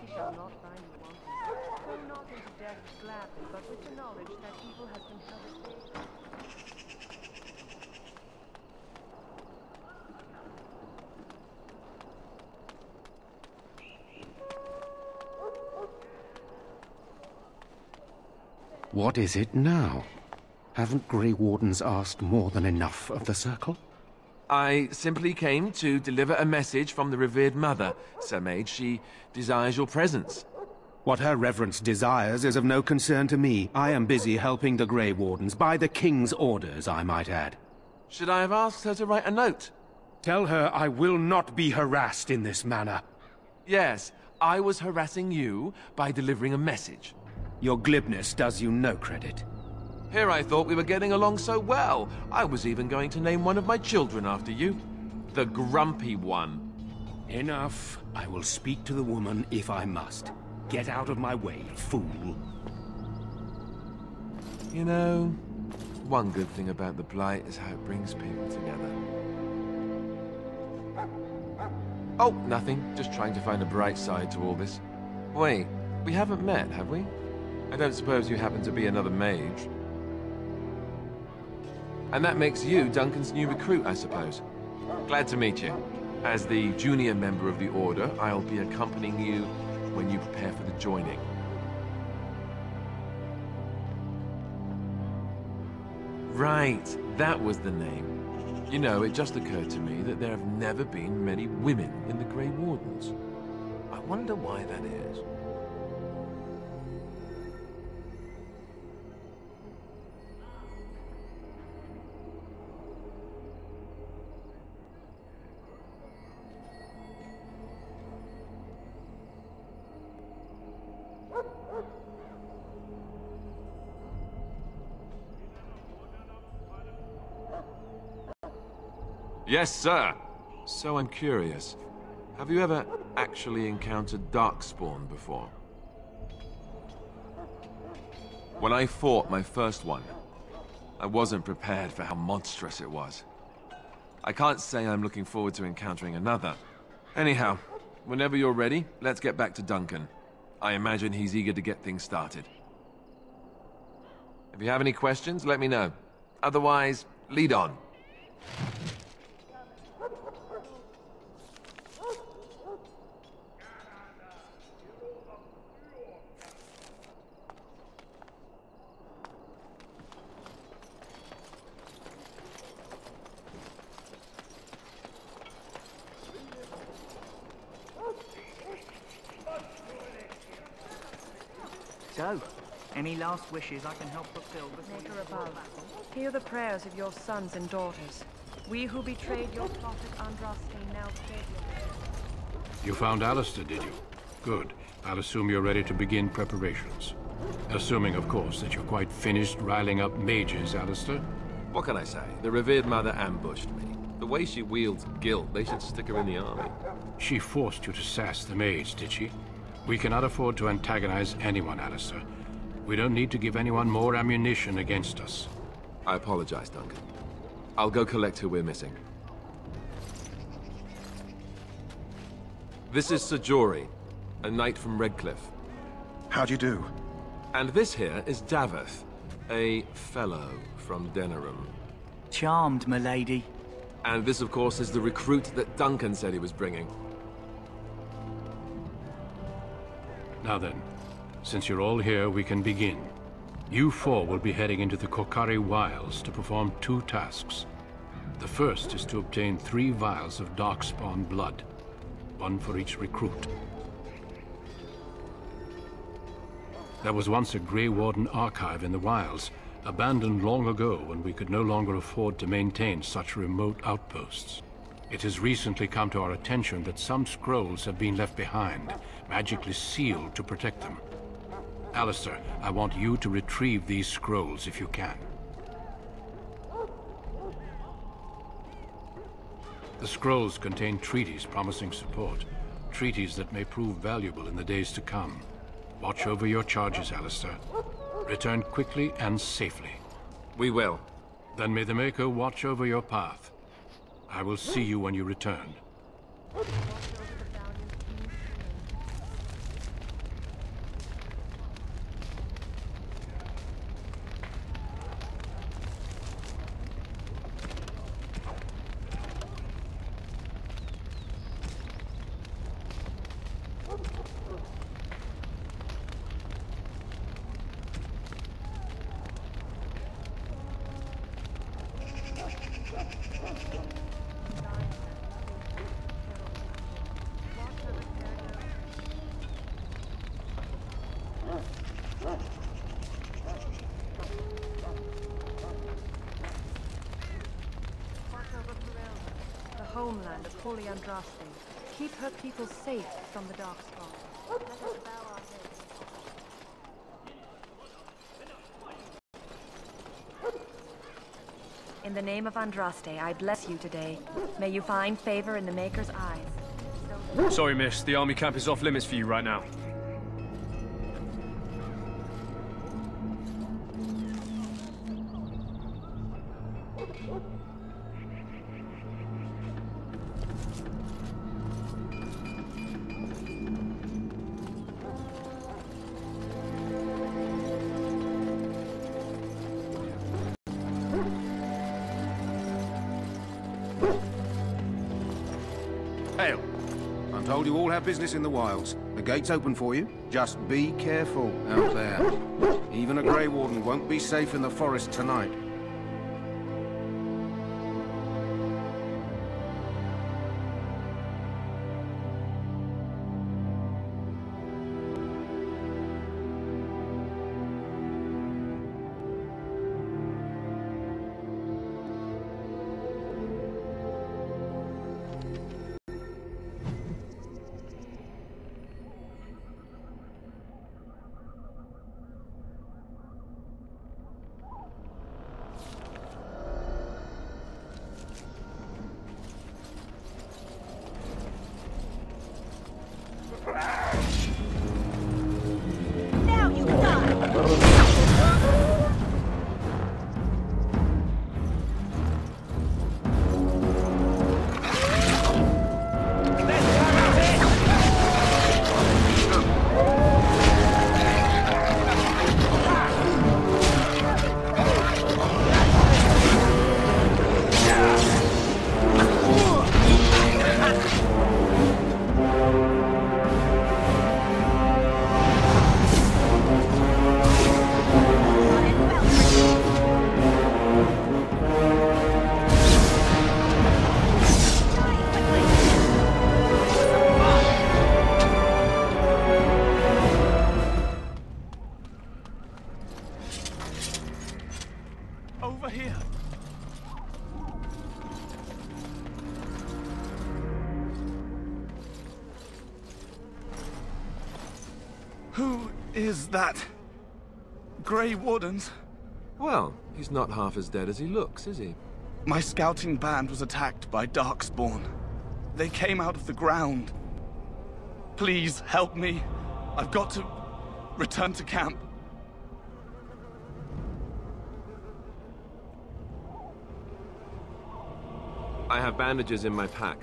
He shall not find you wanting. Come not into death gladly, but with the knowledge that evil has been held at bay. What is it now? Haven't Grey Wardens asked more than enough of the Circle? I simply came to deliver a message from the revered mother, Sir Mage. She desires your presence. What her reverence desires is of no concern to me. I am busy helping the Grey Wardens, by the King's orders, I might add. Should I have asked her to write a note? Tell her I will not be harassed in this manner. Yes, I was harassing you by delivering a message. Your glibness does you no credit. Here I thought we were getting along so well. I was even going to name one of my children after you. The Grumpy One. Enough. I will speak to the woman if I must. Get out of my way, fool. You know, one good thing about the Blight is how it brings people together. Oh, nothing. Just trying to find a bright side to all this. Wait, we haven't met, have we? I don't suppose you happen to be another mage. And that makes you Duncan's new recruit, I suppose. Glad to meet you. As the junior member of the Order, I'll be accompanying you when you prepare for the joining. Right, that was the name. You know, it just occurred to me that there have never been many women in the Grey Wardens. I wonder why that is. Yes, sir. So I'm curious. Have you ever actually encountered Darkspawn before? When I fought my first one, I wasn't prepared for how monstrous it was. I can't say I'm looking forward to encountering another. Anyhow, whenever you're ready, let's get back to Duncan. I imagine he's eager to get things started. If you have any questions, let me know. Otherwise, lead on. So, any last wishes I can help fulfill before Maker above, hear the prayers of your sons and daughters. We who betrayed your prophet Andraste now pray You found Alistair, did you? Good. I'll assume you're ready to begin preparations. Assuming, of course, that you're quite finished riling up mages, Alistair. What can I say? The revered mother ambushed me. The way she wields guilt, they should stick her in the army. She forced you to sass the mage, did she? We cannot afford to antagonize anyone, Alistair. We don't need to give anyone more ammunition against us. I apologize, Duncan. I'll go collect who we're missing. This is Sir Jory, a knight from Redcliffe. How do you do? And this here is Daveth, a fellow from Denerim. Charmed, milady. And this, of course, is the recruit that Duncan said he was bringing. Now then, since you're all here, we can begin. You four will be heading into the Korcari Wilds to perform 2 tasks. The first is to obtain 3 vials of Darkspawn blood, 1 for each recruit. There was once a Grey Warden archive in the wilds, abandoned long ago when we could no longer afford to maintain such remote outposts. It has recently come to our attention that some scrolls have been left behind, magically sealed to protect them. Alistair, I want you to retrieve these scrolls if you can. The scrolls contain treaties promising support, treaties that may prove valuable in the days to come. Watch over your charges, Alistair. Return quickly and safely. We will. Then may the Maker watch over your path. I will see you when you return. Homeland of Holy Andraste. Keep her people safe from the Darkspawn. Let us bow our heads. In the name of Andraste, I bless you today. May you find favor in the Maker's eyes. Sorry, miss. The army camp is off limits for you right now. Hail. I'm told you all have business in the wilds. The gate's open for you. Just be careful out there. Even a Grey Warden won't be safe in the forest tonight. here. Who is that? Grey Wardens? Well, he's not half as dead as he looks, is he? My scouting band was attacked by Darkspawn. They came out of the ground. Please help me. I've got to return to camp. I have bandages in my pack.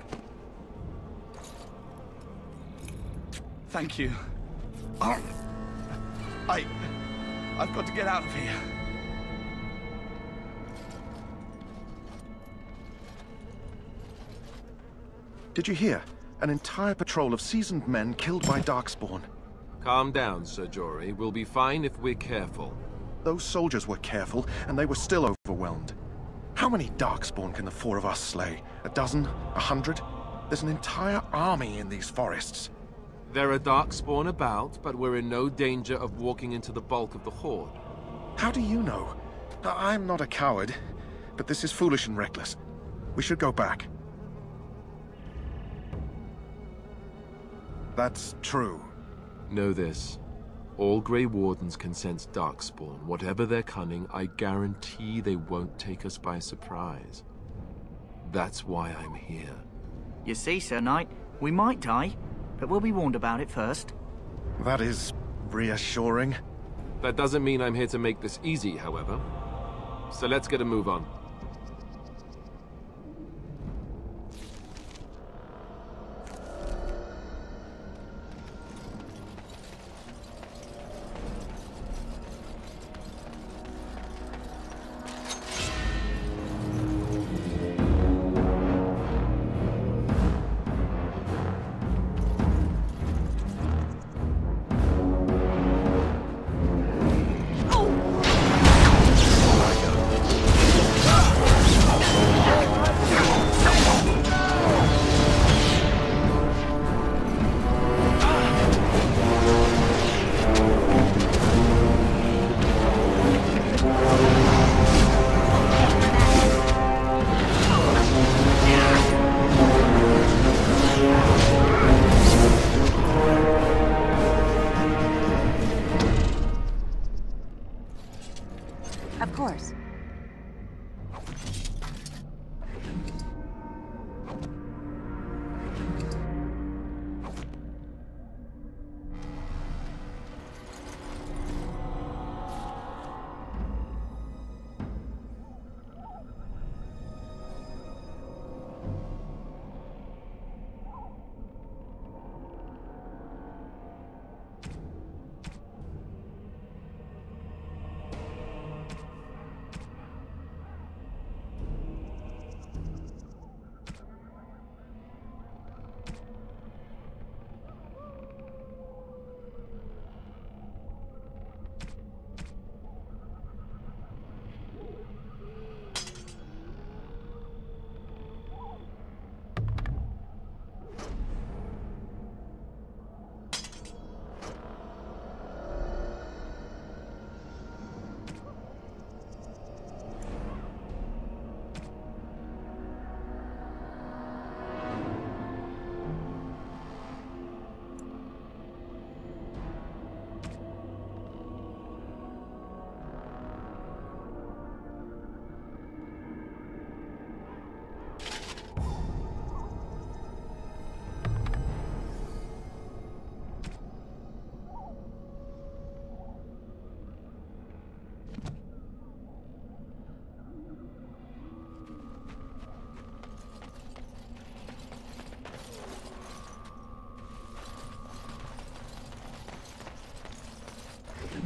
Thank you. Oh, I've got to get out of here. Did you hear? An entire patrol of seasoned men killed by Darkspawn. Calm down, Sir Jory. We'll be fine if we're careful. Those soldiers were careful, and they were still overwhelmed. How many Darkspawn can the four of us slay? A dozen? 100? There's an entire army in these forests. There are Darkspawn about, but we're in no danger of walking into the bulk of the Horde. How do you know? I'm not a coward, but this is foolish and reckless. We should go back. That's true. Know this. All Grey Wardens can sense Darkspawn. Whatever their cunning, I guarantee they won't take us by surprise. That's why I'm here. You see, Sir Knight, we might die, but we'll be warned about it first. That is reassuring. That doesn't mean I'm here to make this easy, however. So let's get a move on. Of course.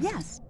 Yes.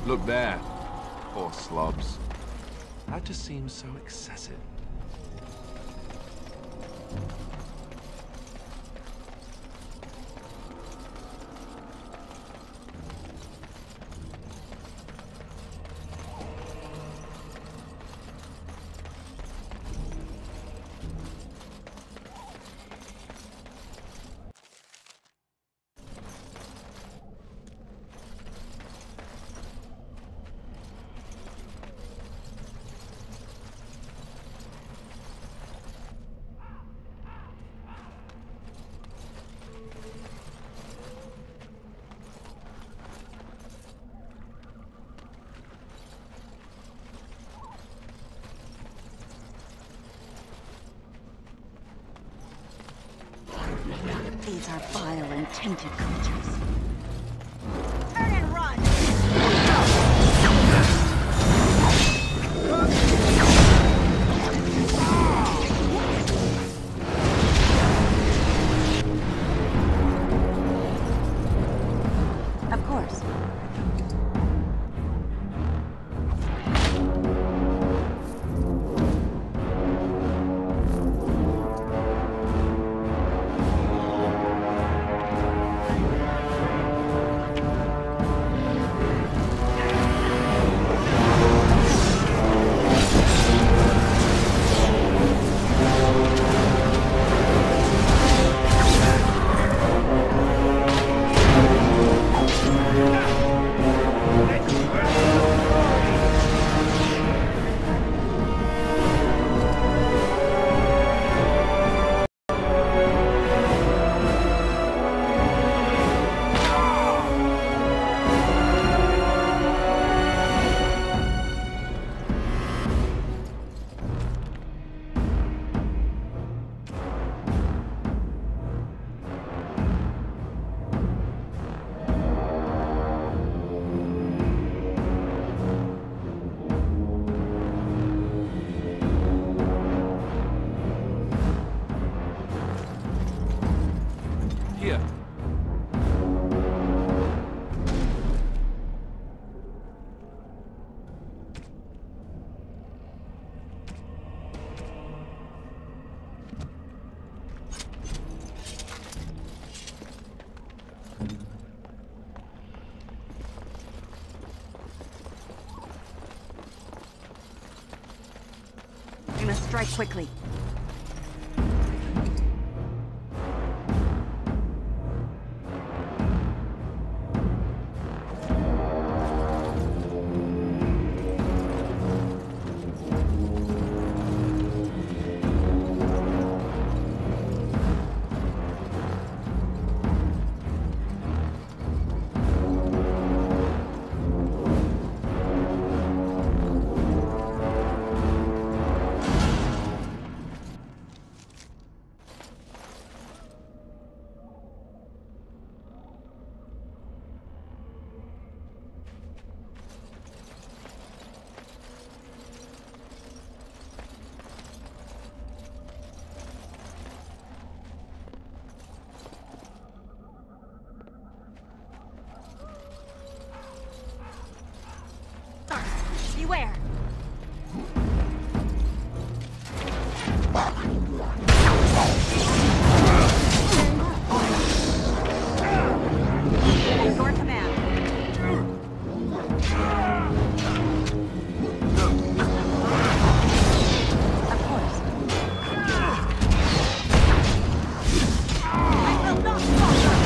Look there. Poor slobs. That just seems so excessive. These are vile and tainted creatures. Turn and run! Of course. Here. We must strike quickly. Beware! Your command. Of course. I will not falter!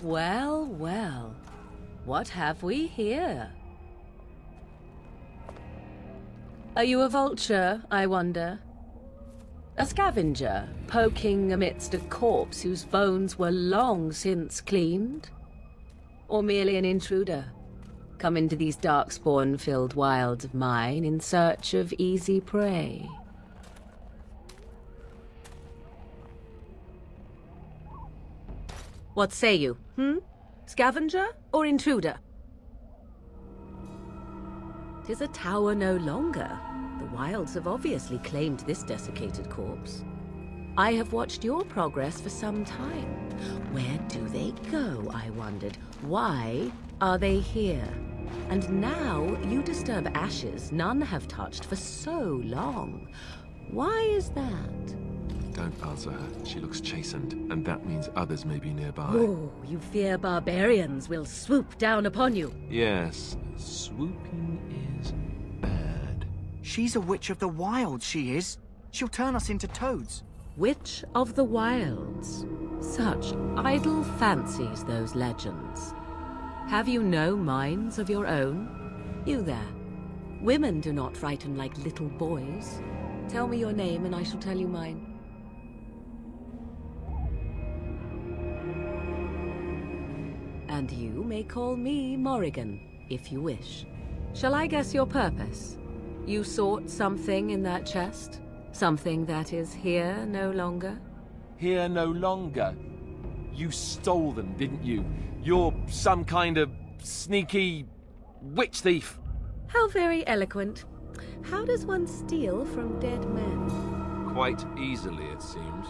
Well, well. What have we here? Are you a vulture, I wonder? A scavenger, poking amidst a corpse whose bones were long since cleaned? Or merely an intruder, come into these darkspawn-filled wilds of mine in search of easy prey? What say you, Scavenger or intruder? 'Tis a tower no longer. The wilds have obviously claimed this desiccated corpse. I have watched your progress for some time. Where do they go, I wondered? Why are they here? And now you disturb ashes none have touched for so long. Why is that? Don't answer her. She looks chastened, and that means others may be nearby. Oh, you fear barbarians will swoop down upon you. Yes, swooping is bad. She's a witch of the wilds, she is. She'll turn us into toads. Witch of the wilds. Such idle fancies, those legends. Have you no minds of your own? You there. Women do not frighten like little boys. Tell me your name and I shall tell you mine. And you may call me Morrigan, if you wish. Shall I guess your purpose? You sought something in that chest? Something that is here no longer? Here no longer? You stole them, didn't you? You're some kind of sneaky witch thief. How very eloquent. How does one steal from dead men? Quite easily, it seems.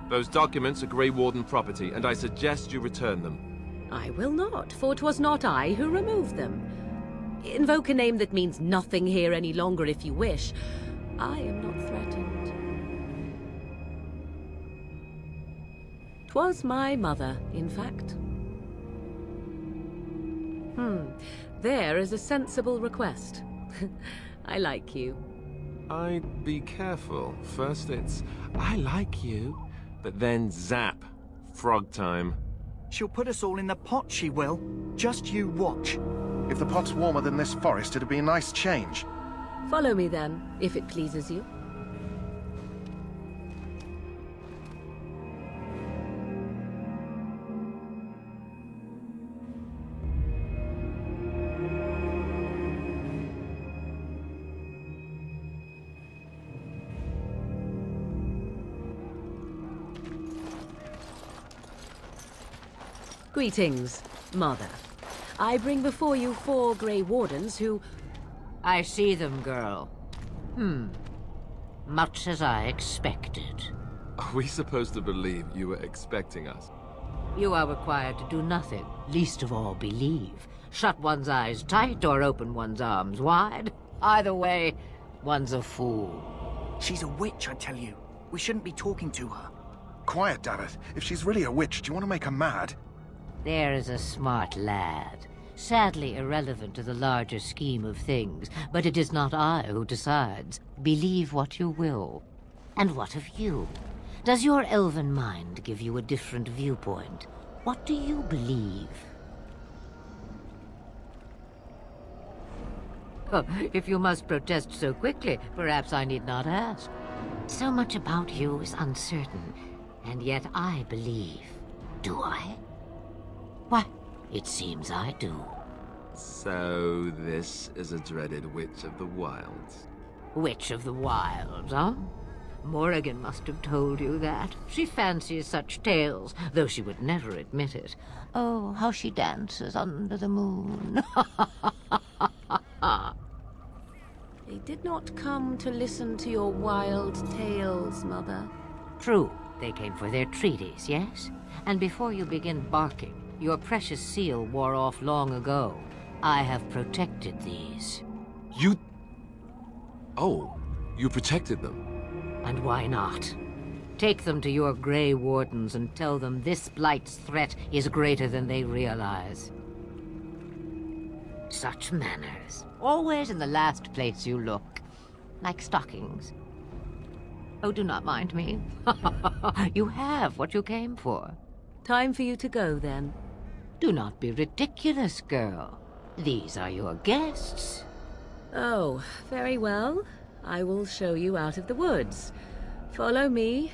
Those documents are Grey Warden property, and I suggest you return them. I will not, for 'twas not I who removed them. Invoke a name that means nothing here any longer if you wish. I am not threatened. 'Twas my mother, in fact. There is a sensible request. I like you. I'd be careful. First it's, I like you, but then zap. Frog time. She'll put us all in the pot, she will. Just you watch. If the pot's warmer than this forest, it'd be a nice change. Follow me then, if it pleases you. Greetings, Mother. I bring before you 4 Grey Wardens who... I see them, girl. Much as I expected. Are we supposed to believe you were expecting us? You are required to do nothing, least of all believe. Shut one's eyes tight or open one's arms wide. Either way, one's a fool. She's a witch, I tell you. We shouldn't be talking to her. Quiet, Daveth. If she's really a witch, do you want to make her mad? There is a smart lad. Sadly irrelevant to the larger scheme of things, but it is not I who decides. Believe what you will. And what of you? Does your elven mind give you a different viewpoint? What do you believe? Oh, if you must protest so quickly, perhaps I need not ask. So much about you is uncertain, and yet I believe. Do I? Why, it seems I do. So this is a dreaded Witch of the Wilds. Witch of the Wilds, huh? Morrigan must have told you that. She fancies such tales, though she would never admit it. Oh, how she dances under the moon. They did not come to listen to your wild tales, Mother. True, they came for their treaties, yes? And before you begin barking, your precious seal wore off long ago. I have protected these. You... Oh, you protected them? And why not? Take them to your Grey Wardens and tell them this Blight's threat is greater than they realize. Such manners. Always in the last place you look. Like stockings. Oh, do not mind me. You have what you came for. Time for you to go, then. Do not be ridiculous, girl. These are your guests. Oh, very well. I will show you out of the woods. Follow me.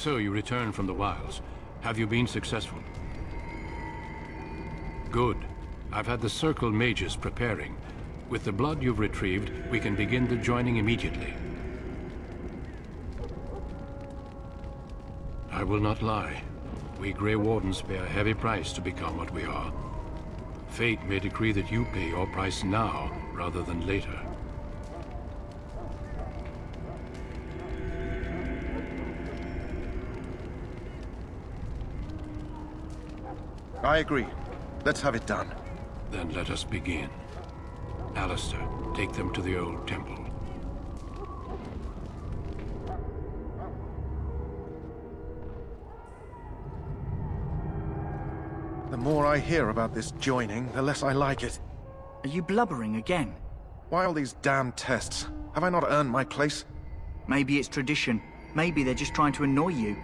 So you return from the wilds. Have you been successful? Good. I've had the Circle mages preparing. With the blood you've retrieved, we can begin the joining immediately. I will not lie. We Grey Wardens pay a heavy price to become what we are. Fate may decree that you pay your price now, rather than later. I agree. Let's have it done. Then let us begin. Alistair, take them to the old temple. The more I hear about this joining, the less I like it. Are you blubbering again? Why all these damn tests? Have I not earned my place? Maybe it's tradition. Maybe they're just trying to annoy you.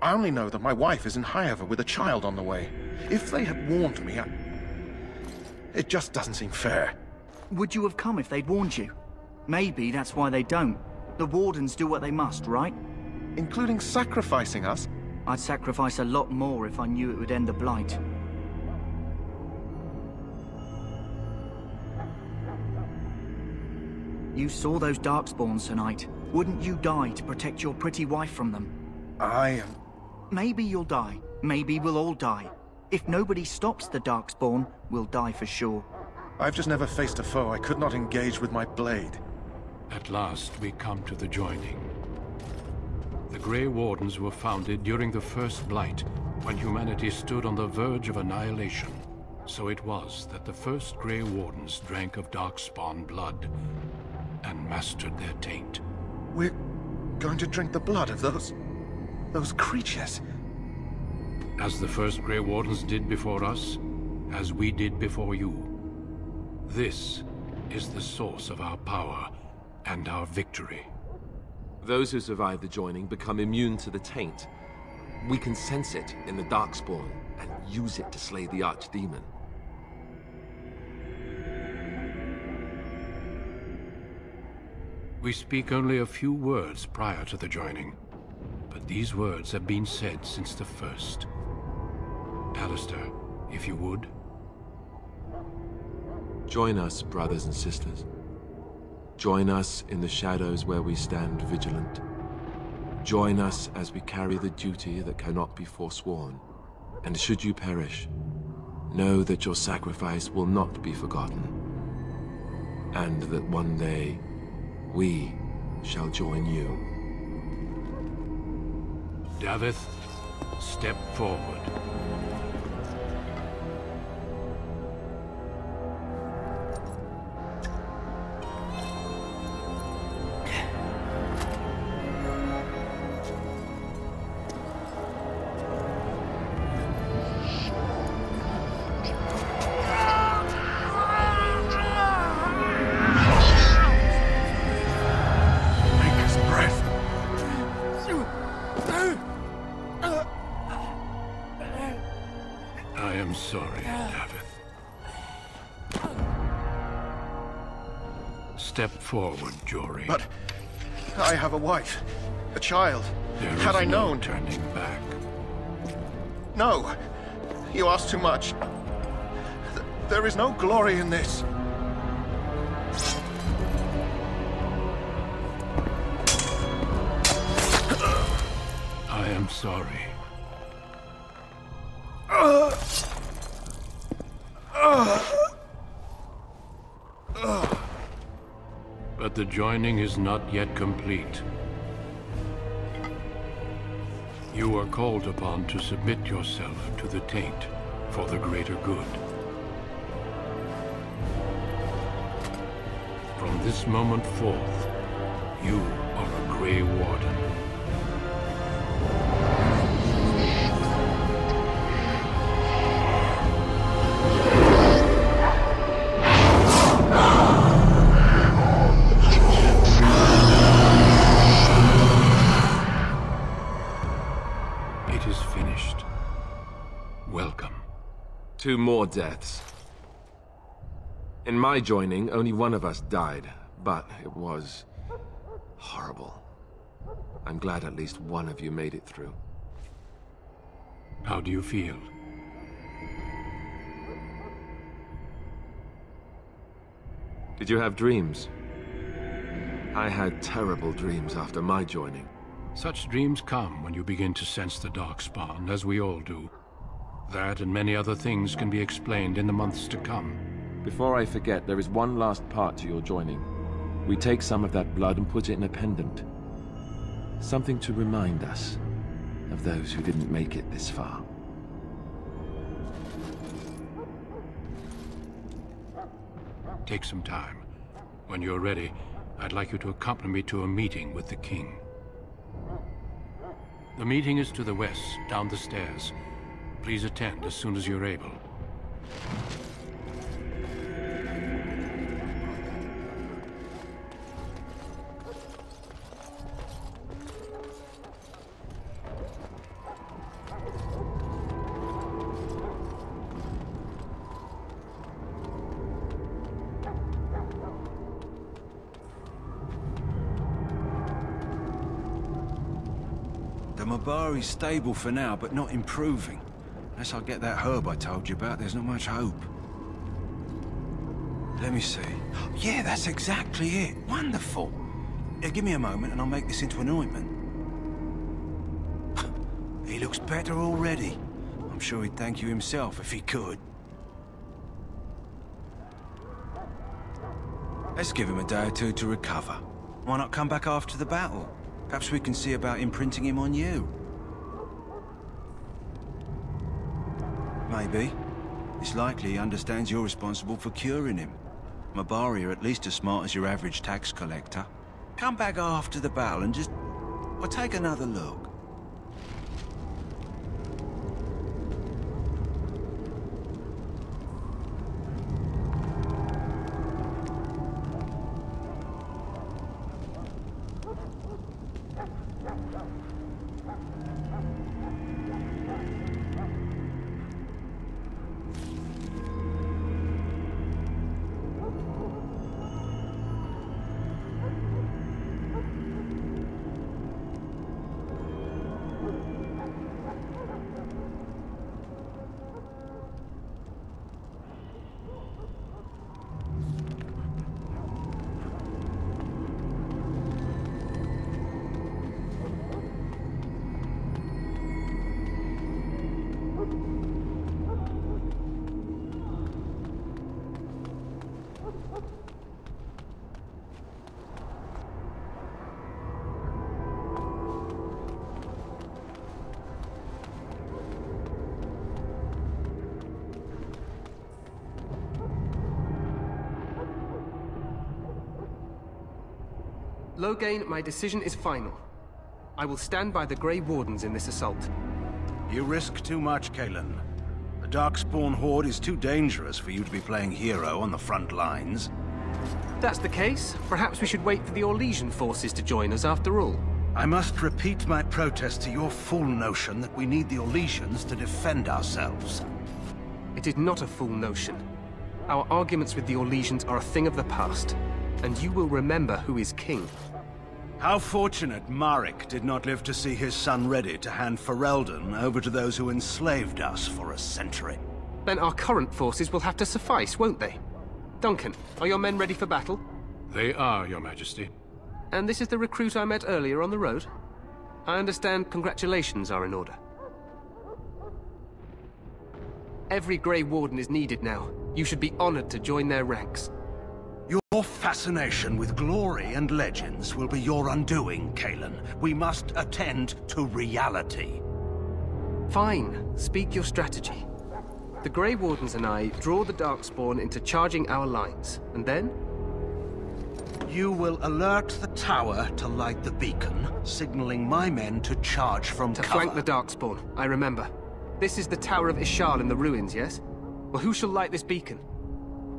I only know that my wife is in Highever with a child on the way. If they had warned me, it just doesn't seem fair. Would you have come if they'd warned you? Maybe that's why they don't. The Wardens do what they must, right? Including sacrificing us? I'd sacrifice a lot more if I knew it would end the Blight. You saw those Darkspawns tonight. Wouldn't you die to protect your pretty wife from them? Maybe you'll die. Maybe we'll all die. If nobody stops the Darkspawn, we'll die for sure. I've just never faced a foe I could not engage with my blade. At last, we come to the joining. The Grey Wardens were founded during the First Blight, when humanity stood on the verge of annihilation. So it was that the first Grey Wardens drank of Darkspawn blood and mastered their taint. We're going to drink the blood of those creatures? As the first Grey Wardens did before us, as we did before you. This is the source of our power and our victory. Those who survive the joining become immune to the taint. We can sense it in the Darkspawn and use it to slay the Archdemon. We speak only a few words prior to the joining, but these words have been said since the first. Alistair, if you would. Join us, brothers and sisters. Join us in the shadows where we stand vigilant. Join us as we carry the duty that cannot be forsworn. And should you perish, know that your sacrifice will not be forgotten. And that one day, we shall join you. Davith, step forward. Step forward, Jory. But I have a wife, a child. Had I known, turning back. No, you ask too much. There is no glory in this. I am sorry. But the joining is not yet complete. You are called upon to submit yourself to the taint for the greater good. From this moment forth, you are a Grey Warden. Two more deaths. In my joining, only one of us died, but it was horrible. I'm glad at least one of you made it through. How do you feel? Did you have dreams? I had terrible dreams after my joining. Such dreams come when you begin to sense the Darkspawn, as we all do. That and many other things can be explained in the months to come. Before I forget, there is one last part to your joining. We take some of that blood and put it in a pendant. Something to remind us of those who didn't make it this far. Take some time. When you're ready, I'd like you to accompany me to a meeting with the king. The meeting is to the west, down the stairs. Please attend as soon as you're able. Mabari's stable for now, but not improving. Unless I get that herb I told you about, there's not much hope. Let me see. Yeah, that's exactly it. Wonderful. Give me a moment and I'll make this into an ointment. He looks better already. I'm sure he'd thank you himself if he could. Let's give him a day or two to recover. Why not come back after the battle? Perhaps we can see about imprinting him on you. Maybe. It's likely he understands you're responsible for curing him. Mabari are at least as smart as your average tax collector. Come back after the battle and just... well, take another look. Loghain, my decision is final. I will stand by the Grey Wardens in this assault. You risk too much, Cailan. The Darkspawn Horde is too dangerous for you to be playing hero on the front lines. If that's the case, perhaps we should wait for the Orlesian forces to join us after all. I must repeat my protest to your fool notion that we need the Orlesians to defend ourselves. It is not a fool notion. Our arguments with the Orlesians are a thing of the past, and you will remember who is king. How fortunate Maric did not live to see his son ready to hand Ferelden over to those who enslaved us for a century. Then our current forces will have to suffice, won't they? Duncan, are your men ready for battle? They are, Your Majesty. And this is the recruit I met earlier on the road? I understand congratulations are in order. Every Grey Warden is needed now. You should be honored to join their ranks. Your fascination with glory and legends will be your undoing, Cailan. We must attend to reality. Fine. Speak your strategy. The Grey Wardens and I draw the Darkspawn into charging our lines, and then? You will alert the tower to light the beacon, signaling my men to charge from cover. To flank the Darkspawn, I remember. This is the Tower of Ishal in the ruins, yes? Well, who shall light this beacon?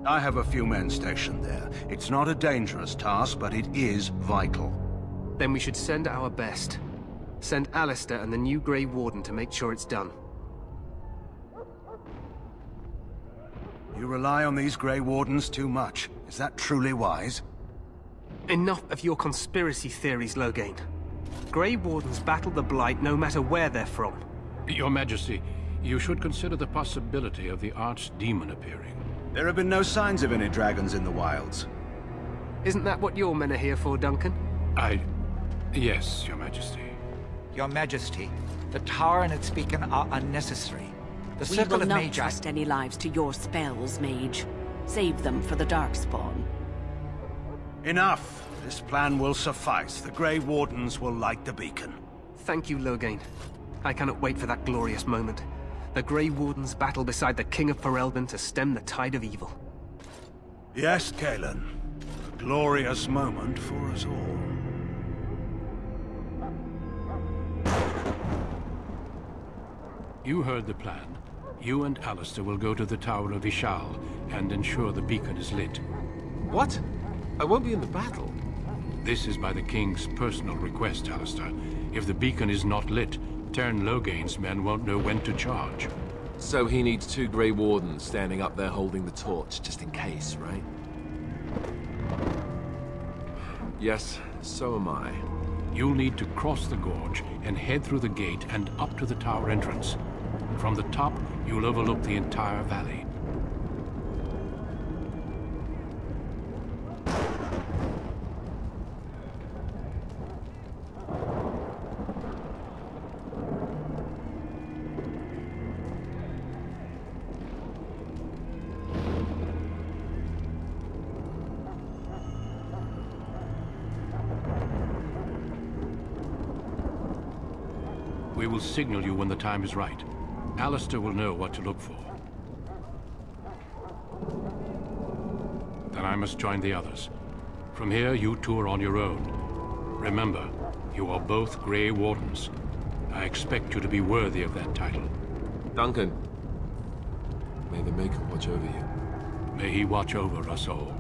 I have a few men stationed there. It's not a dangerous task, but it is vital. Then we should send our best. Send Alistair and the new Grey Warden to make sure it's done. You rely on these Grey Wardens too much. Is that truly wise? Enough of your conspiracy theories, Loghain. Grey Wardens battle the Blight no matter where they're from. Your Majesty, you should consider the possibility of the Archdemon appearing. There have been no signs of any dragons in the wilds. Isn't that what your men are here for, Duncan? Yes, Your Majesty. Your Majesty, the tower and its beacon are unnecessary. The Circle of Magi... We will not trust any lives to your spells, Mage. Save them for the Darkspawn. Enough! This plan will suffice. The Grey Wardens will light the beacon. Thank you, Loghain. I cannot wait for that glorious moment. The Grey Wardens battle beside the King of Ferelden to stem the tide of evil. Yes, Cailan. A glorious moment for us all. You heard the plan. You and Alistair will go to the Tower of Ishal and ensure the beacon is lit. What? I won't be in the battle. This is by the King's personal request, Alistair. If the beacon is not lit, Teyrn Loghain's men won't know when to charge. So he needs 2 Grey Wardens standing up there holding the torch, just in case, right? Yes, so am I. You'll need to cross the gorge and head through the gate and up to the tower entrance. From the top, you'll overlook the entire valley. We will signal you when the time is right. Alistair will know what to look for. Then I must join the others. From here, you two are on your own. Remember, you are both Grey Wardens. I expect you to be worthy of that title. Duncan, may the Maker watch over you. May he watch over us all.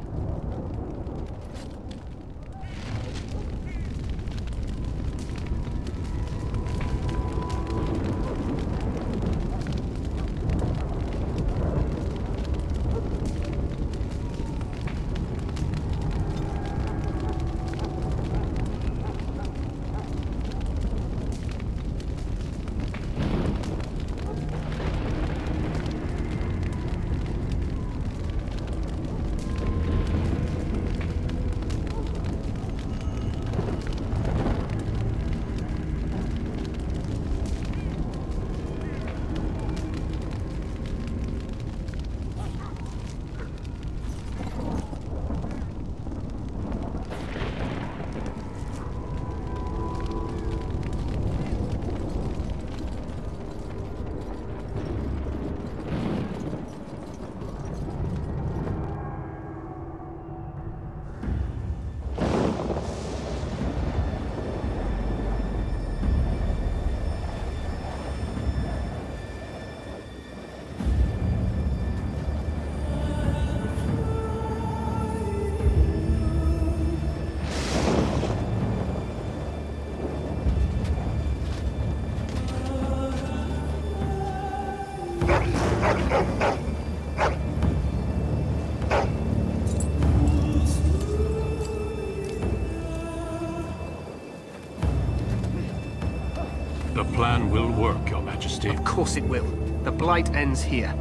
The plan will work, Your Majesty. Of course it will. The Blight ends here.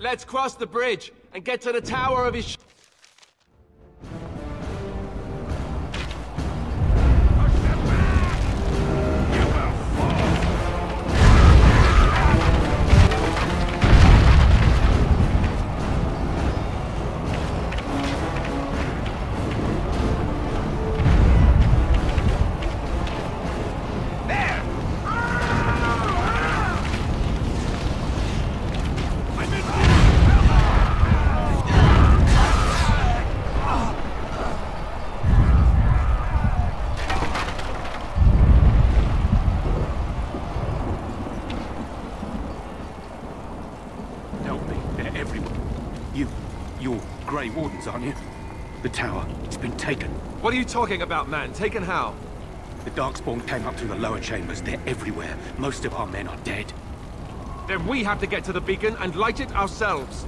Let's cross the bridge and get to the tower of his... Grey Wardens, aren't you? The tower, it's been taken. What are you talking about, man? Taken how? The Darkspawn came up through the lower chambers. They're everywhere. Most of our men are dead. Then we have to get to the beacon and light it ourselves.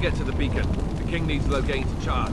Get to the beacon. The king needs Loghain to charge.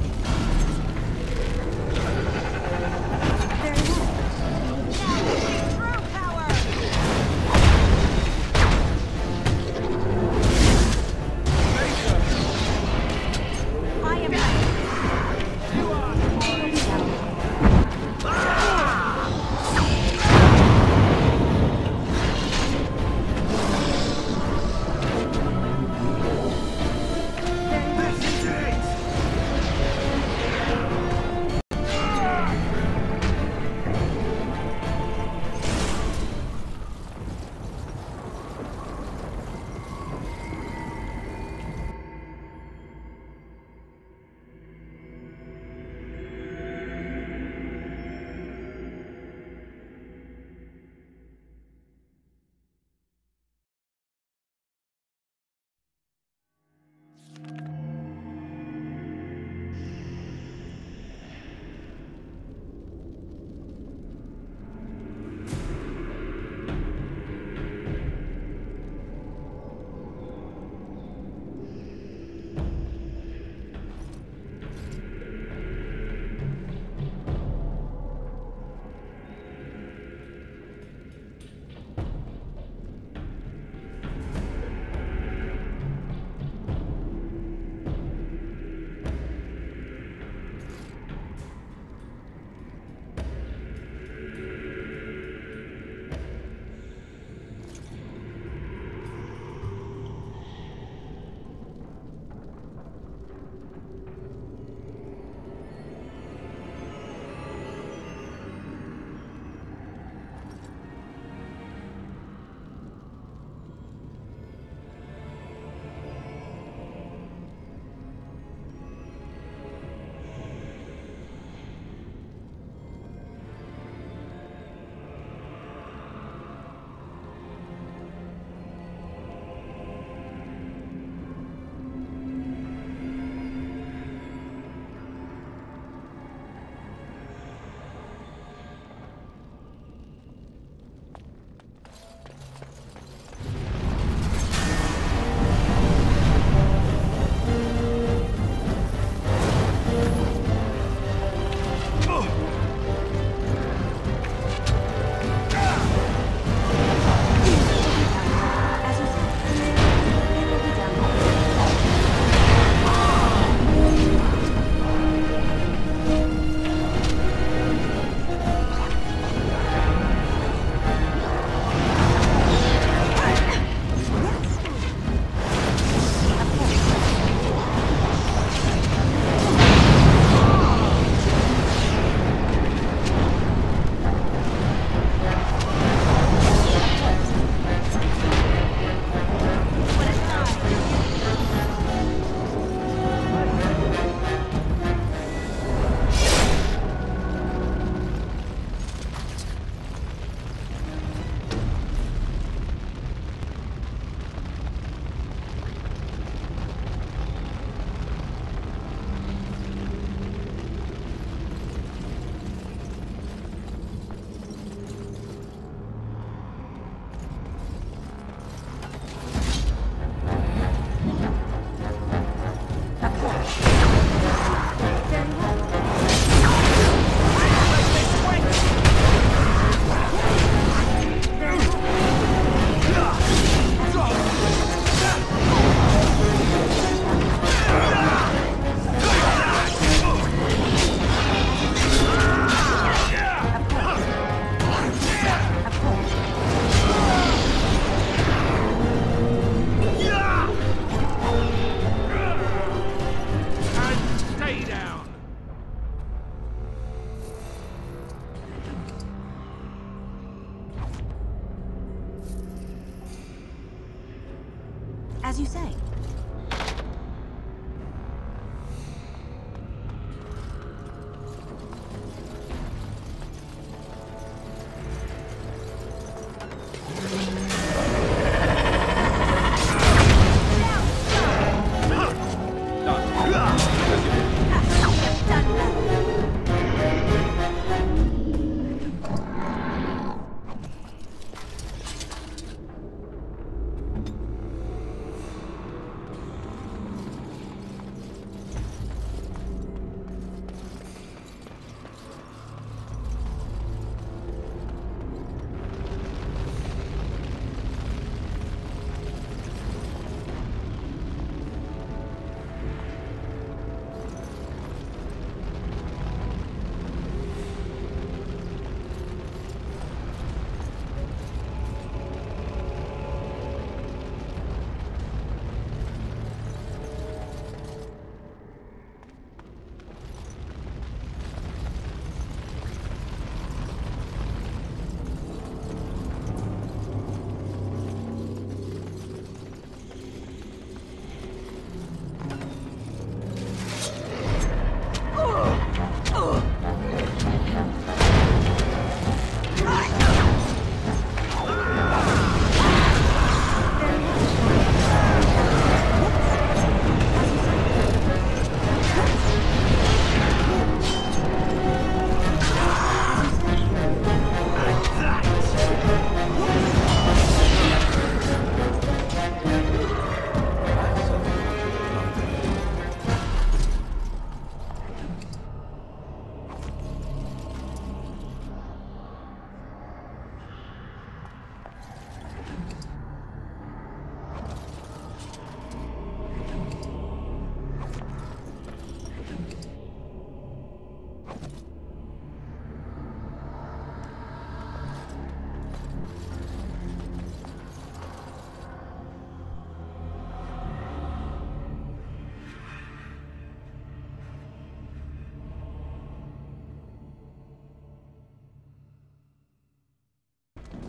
As you say.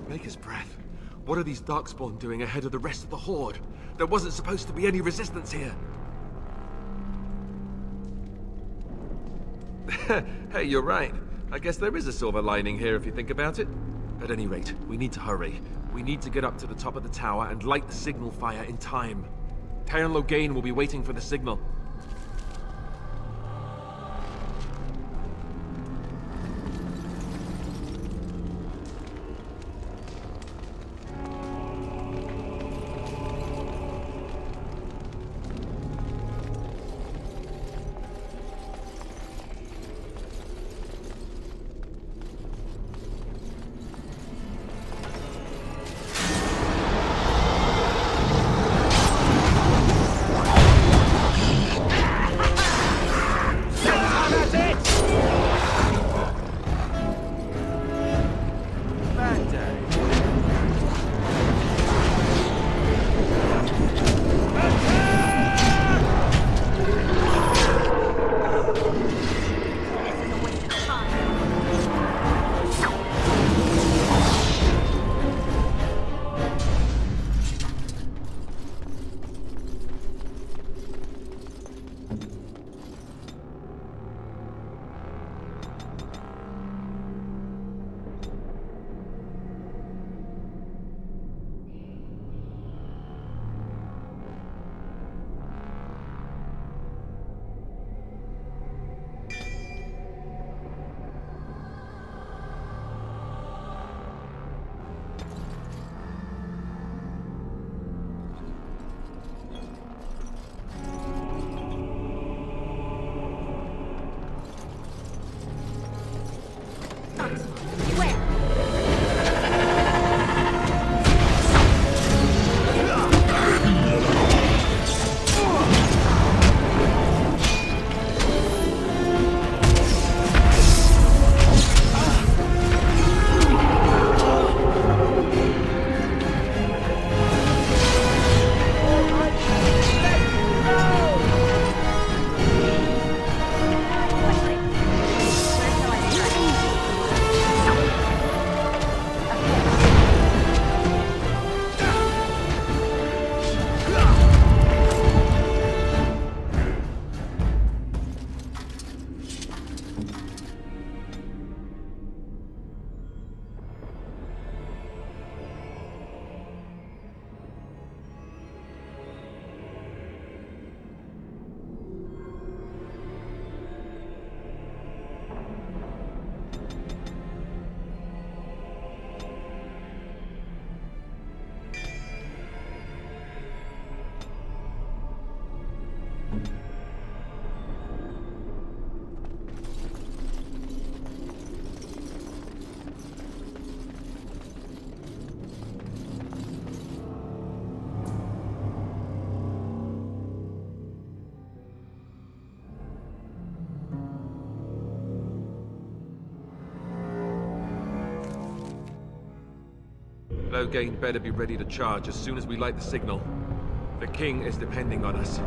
Maker's breath. What are these Darkspawn doing ahead of the rest of the Horde? There wasn't supposed to be any resistance here. Hey, you're right. I guess there is a silver lining here if you think about it. At any rate, we need to hurry. We need to get up to the top of the tower and light the signal fire in time. Teyrn Loghain will be waiting for the signal. Loghain better be ready to charge as soon as we light the signal. The king is depending on us.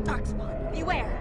Darkspawn, beware!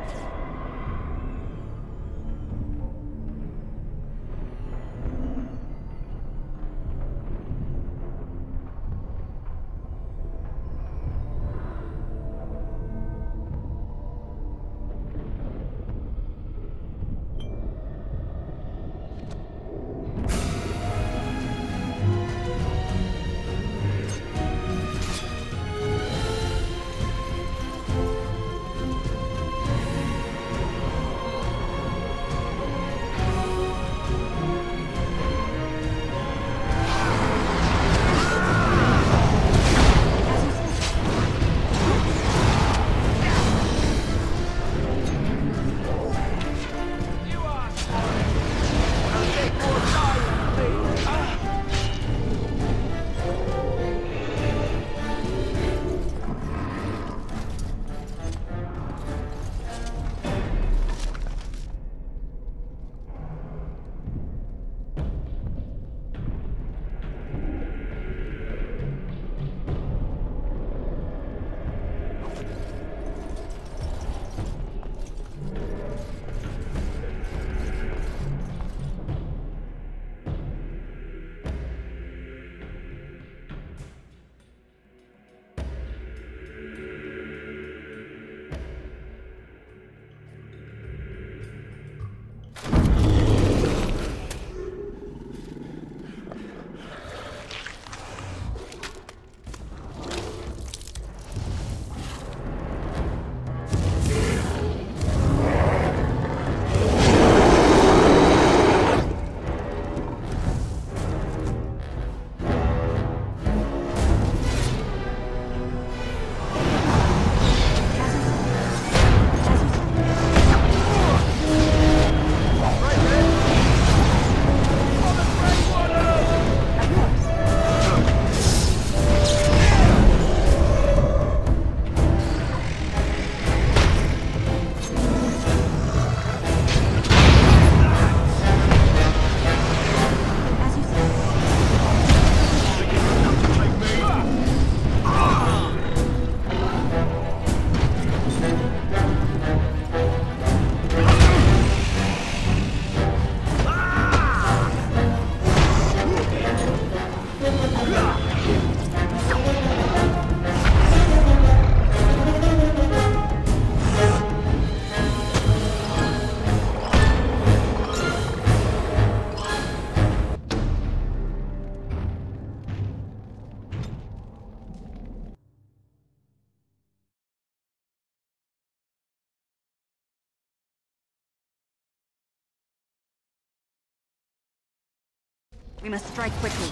We must strike quickly.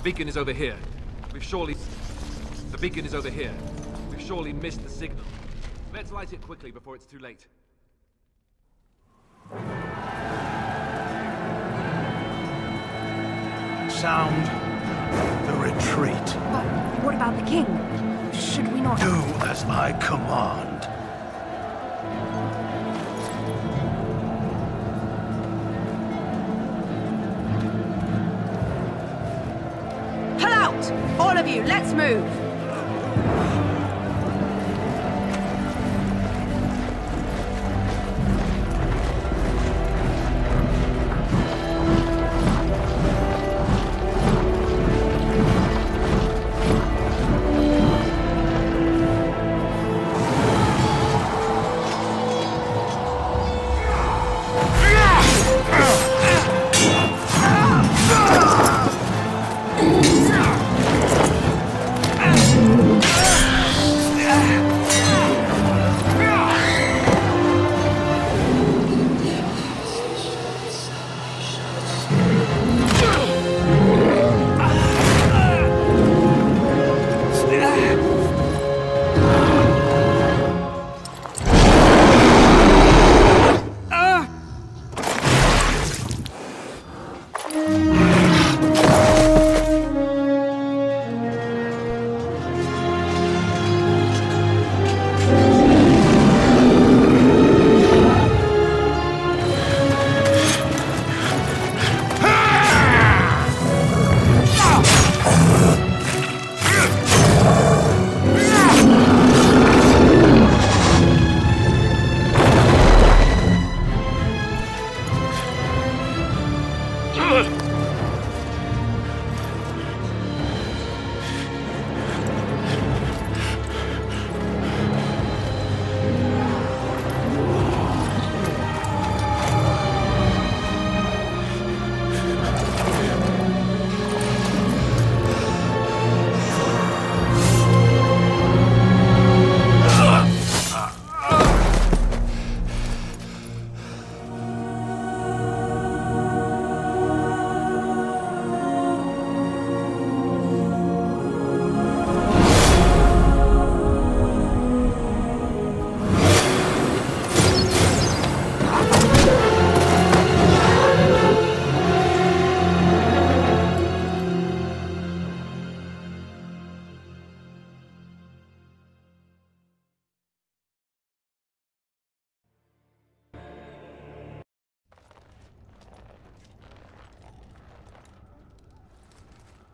beacon is over here. We've surely... The beacon is over here. We've surely missed the signal. Let's light it quickly before it's too late. Sound the retreat. But what about the king? Should we not... Do as I command. Pull out! All of you, let's move!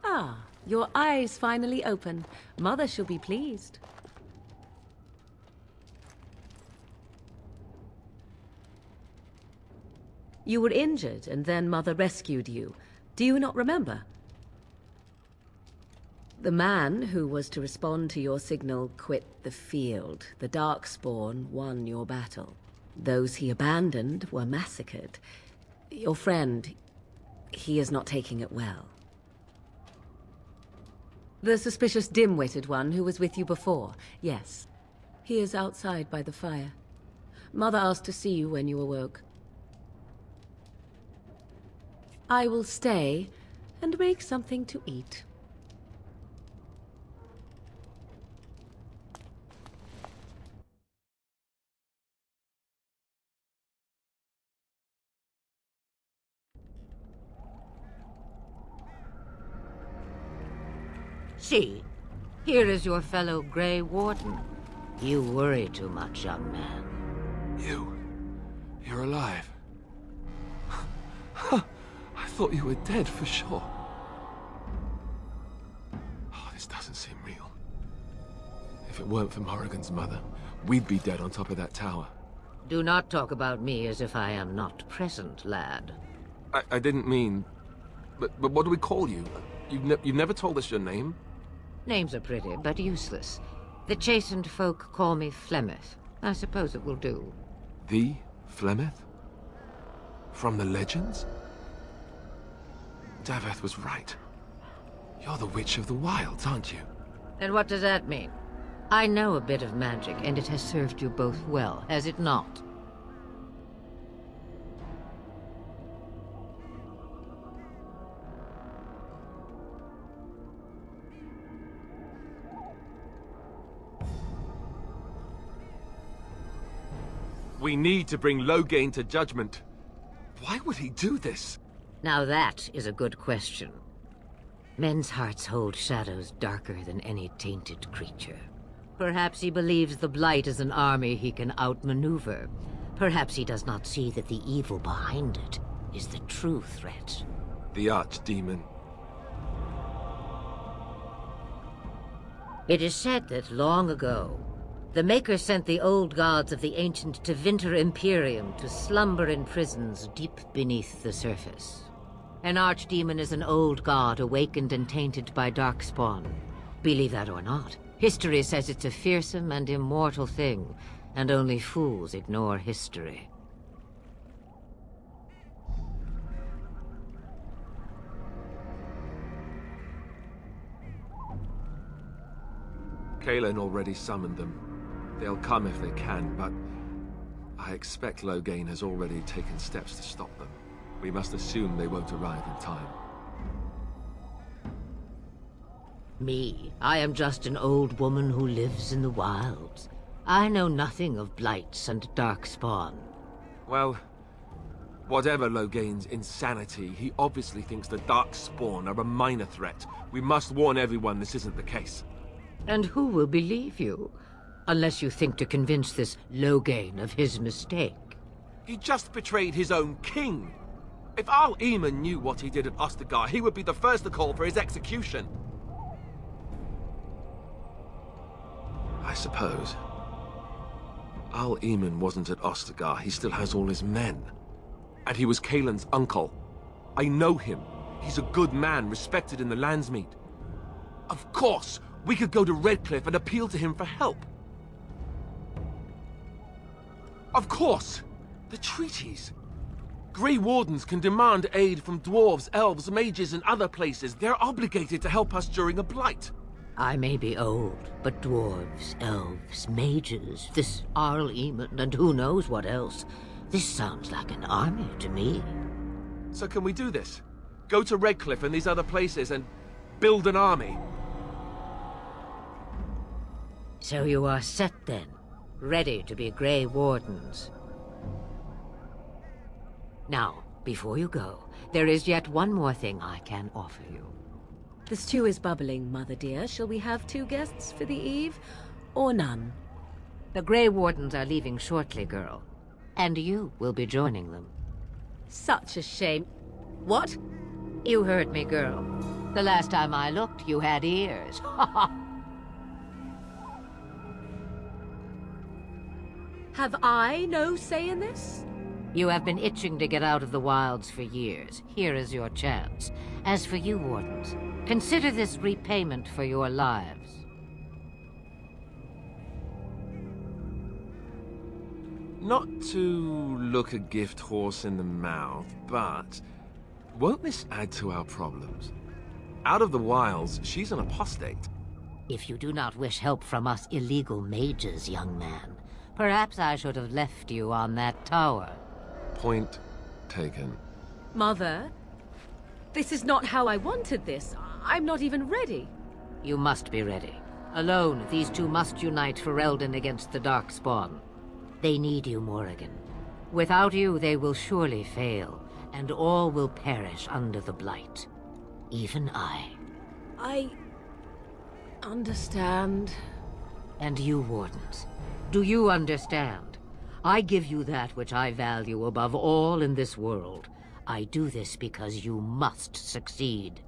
Ah, your eyes finally open. Mother shall be pleased. You were injured, and then Mother rescued you. Do you not remember? The man who was to respond to your signal quit the field. The Darkspawn won your battle. Those he abandoned were massacred. Your friend, he is not taking it well. The suspicious dim-witted one who was with you before, yes. He is outside by the fire. Mother asked to see you when you awoke. I will stay and make something to eat. See, here is your fellow Grey Warden. You worry too much, young man. You're alive. I thought you were dead for sure. Oh, this doesn't seem real. If it weren't for Morrigan's mother, we'd be dead on top of that tower. Do not talk about me as if I am not present, lad. I didn't mean... But what do we call you? You've never told us your name? Names are pretty, but useless. The chastened folk call me Flemeth. I suppose it will do. The Flemeth? From the legends? Daveth was right. You're the Witch of the Wilds, aren't you? And what does that mean? I know a bit of magic, and it has served you both well, has it not? We need to bring Loghain to judgment. Why would he do this? Now that is a good question. Men's hearts hold shadows darker than any tainted creature. Perhaps he believes the Blight is an army he can outmaneuver. Perhaps he does not see that the evil behind it is the true threat. The Archdemon. It is said that long ago, the Maker sent the old gods of the ancient Tevinter Imperium to slumber in prisons deep beneath the surface. An Archdemon is an old god awakened and tainted by Darkspawn. Believe that or not, history says it's a fearsome and immortal thing, and only fools ignore history. Cailan already summoned them. They'll come if they can, but I expect Loghain has already taken steps to stop them. We must assume they won't arrive in time. Me? I am just an old woman who lives in the wilds. I know nothing of blights and darkspawn. Well, whatever Loghain's insanity, he obviously thinks the Darkspawn are a minor threat. We must warn everyone this isn't the case. And who will believe you? Unless you think to convince this Loghain of his mistake. He just betrayed his own king! If Al Eamon knew what he did at Ostagar, he would be the first to call for his execution. I suppose. Al Eamon wasn't at Ostagar. He still has all his men. And he was Cailan's uncle. I know him. He's a good man, respected in the Landsmeet. Of course, we could go to Redcliffe and appeal to him for help. Of course! The treaties! Grey Wardens can demand aid from dwarves, elves, mages, and other places. They're obligated to help us during a blight. I may be old, but dwarves, elves, mages, this Arl Eamon, and who knows what else. This sounds like an army to me. So can we do this? Go to Redcliffe and these other places and build an army? So you are set then, ready to be Grey Wardens. Now, before you go, there is yet one more thing I can offer you. The stew is bubbling, Mother dear. Shall we have 2 guests for the eve, or none? The Grey Wardens are leaving shortly, girl. And you will be joining them. Such a shame. What? You heard me, girl. The last time I looked, you had ears. Have I no say in this? You have been itching to get out of the wilds for years. Here is your chance. As for you, Wardens, consider this repayment for your lives. Not to look a gift horse in the mouth, but won't this add to our problems? Out of the wilds, she's an apostate. If you do not wish help from us illegal mages, young man, perhaps I should have left you on that tower. Point taken. Mother, this is not how I wanted this. I'm not even ready. You must be ready. Alone, these two must unite for Eldon against the Darkspawn. They need you, Morrigan. Without you, they will surely fail, and all will perish under the Blight. Even I. I understand. And you, Wardens, do you understand? I give you that which I value above all in this world. I do this because you must succeed.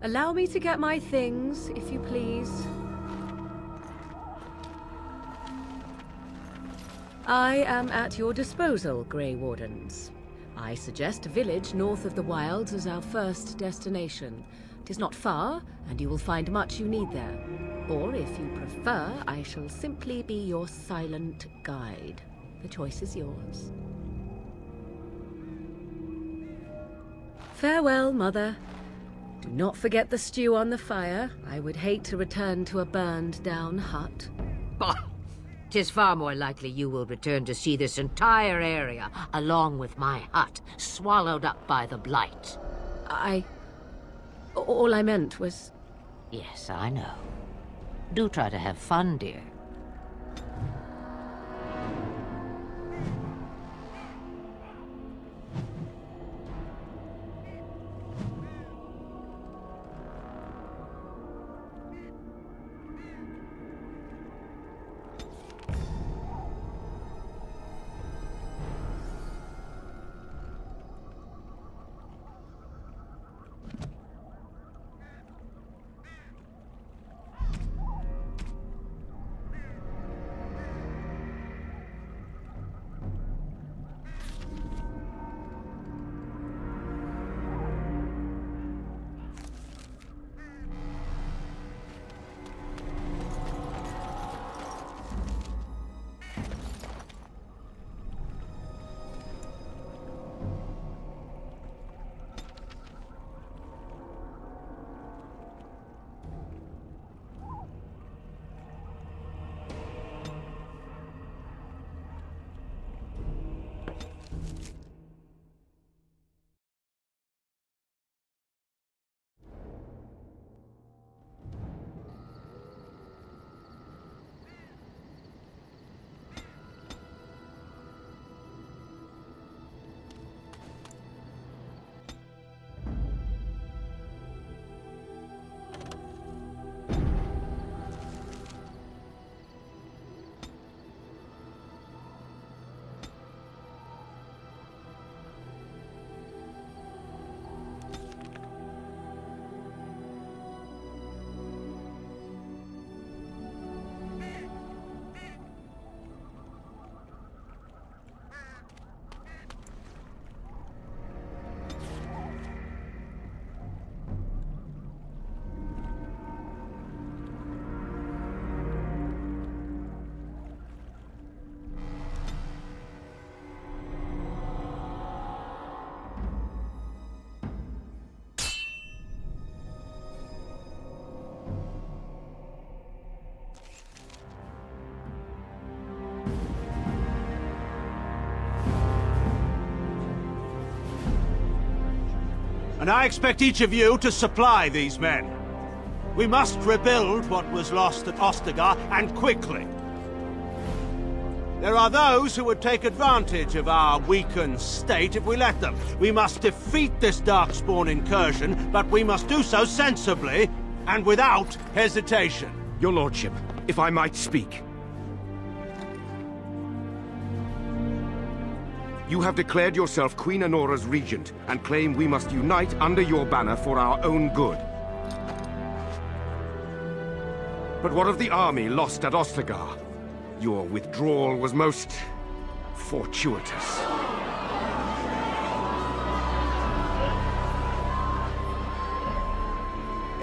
Allow me to get my things, if you please. I am at your disposal, Grey Wardens. I suggest a village north of the wilds as our first destination. It is not far, and you will find much you need there. Or, if you prefer, I shall simply be your silent guide. The choice is yours. Farewell, Mother. Do not forget the stew on the fire. I would hate to return to a burned-down hut. Bah! 'Tis far more likely you will return to see this entire area, along with my hut, swallowed up by the Blight. All I meant was... Yes, I know. Do try to have fun, dear. And I expect each of you to supply these men. We must rebuild what was lost at Ostagar, and quickly. There are those who would take advantage of our weakened state if we let them. We must defeat this Darkspawn incursion, but we must do so sensibly and without hesitation. Your lordship, if I might speak. You have declared yourself Queen Anora's regent, and claim we must unite under your banner for our own good. But what of the army lost at Ostagar? Your withdrawal was most fortuitous.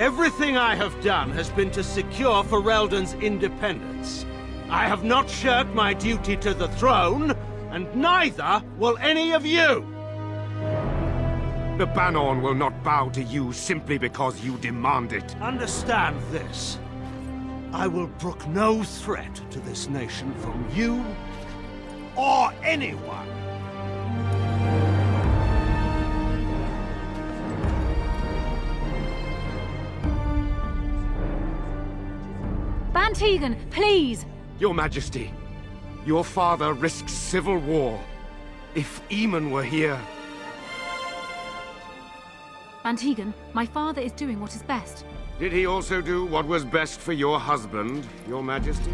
Everything I have done has been to secure Ferelden's independence. I have not shirked my duty to the throne, and neither will any of you! The Bannorn will not bow to you simply because you demand it. Understand this. I will brook no threat to this nation from you or anyone. Bann Teagan, please! Your Majesty, your father risks civil war. If Eamon were here... Bann Teagan, my father is doing what is best. Did he also do what was best for your husband, Your Majesty?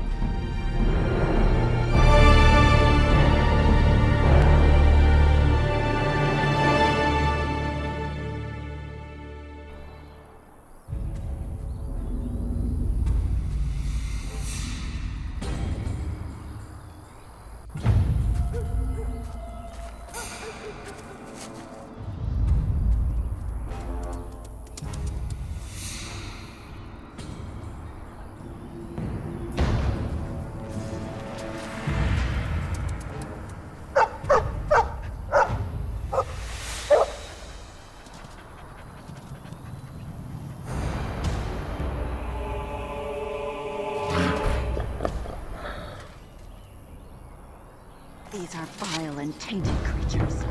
These are vile and tainted creatures.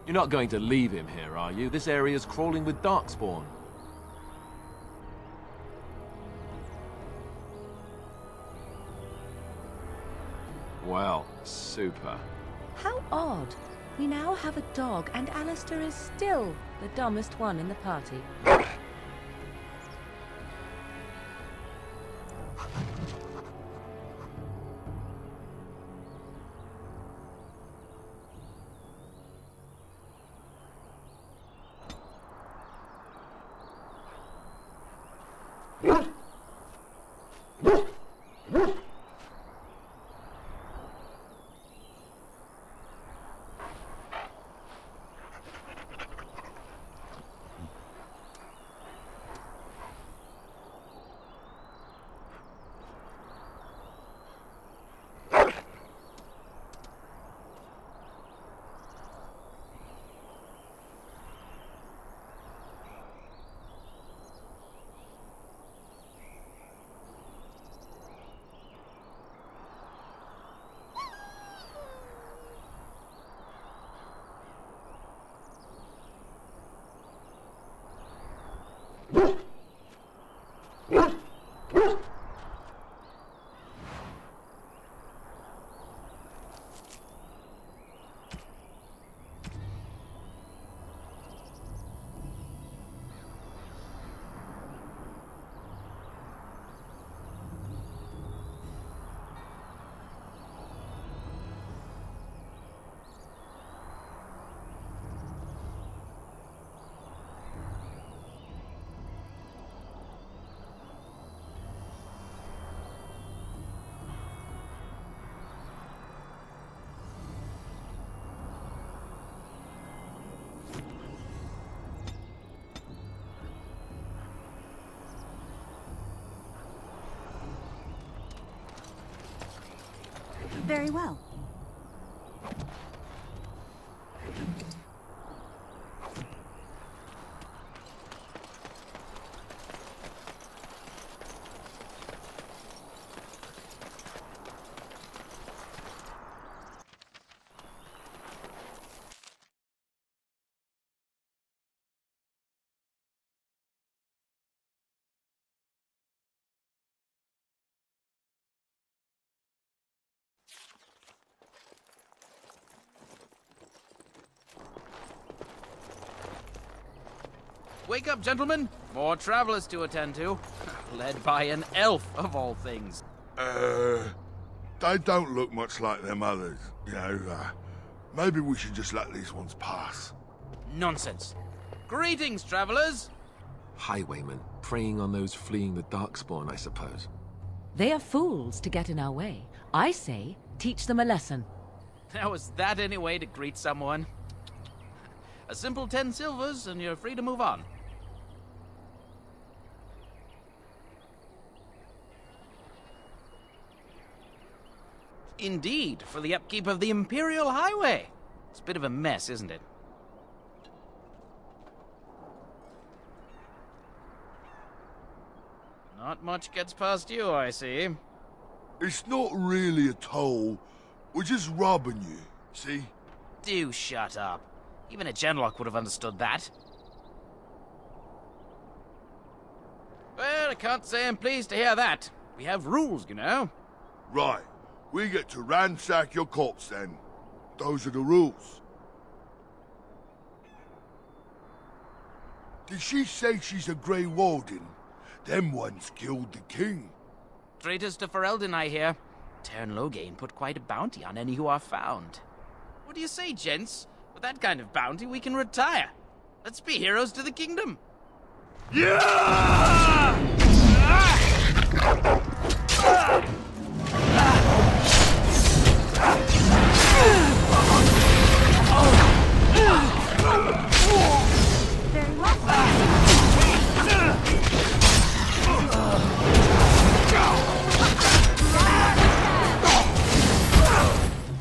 You're not going to leave him here, are you? This area's crawling with Darkspawn. Well, super. How odd. We now have a dog, and Alistair is still the dumbest one in the party. Very well. Wake up, gentlemen! More travelers to attend to. Led by an elf, of all things. They don't look much like them others, you know. Maybe we should just let these ones pass. Nonsense. Greetings, travelers! Highwaymen, preying on those fleeing the Darkspawn, I suppose. They are fools to get in our way. I say, teach them a lesson. Now, is that any way to greet someone? A simple 10 silvers, and you're free to move on. Indeed, for the upkeep of the Imperial Highway. It's a bit of a mess, isn't it? Not much gets past you, I see. It's not really a toll. We're just robbing you, see? Do shut up. Even a Genlock would have understood that. Well, I can't say I'm pleased to hear that. We have rules, you know. Right. We get to ransack your corpse, then. Those are the rules. Did she say she's a Grey Warden? Them ones killed the king. Traitors to Ferelden, I hear. Teyrn Loghain put quite a bounty on any who are found. What do you say, gents? With that kind of bounty, we can retire. Let's be heroes to the kingdom. Yeah!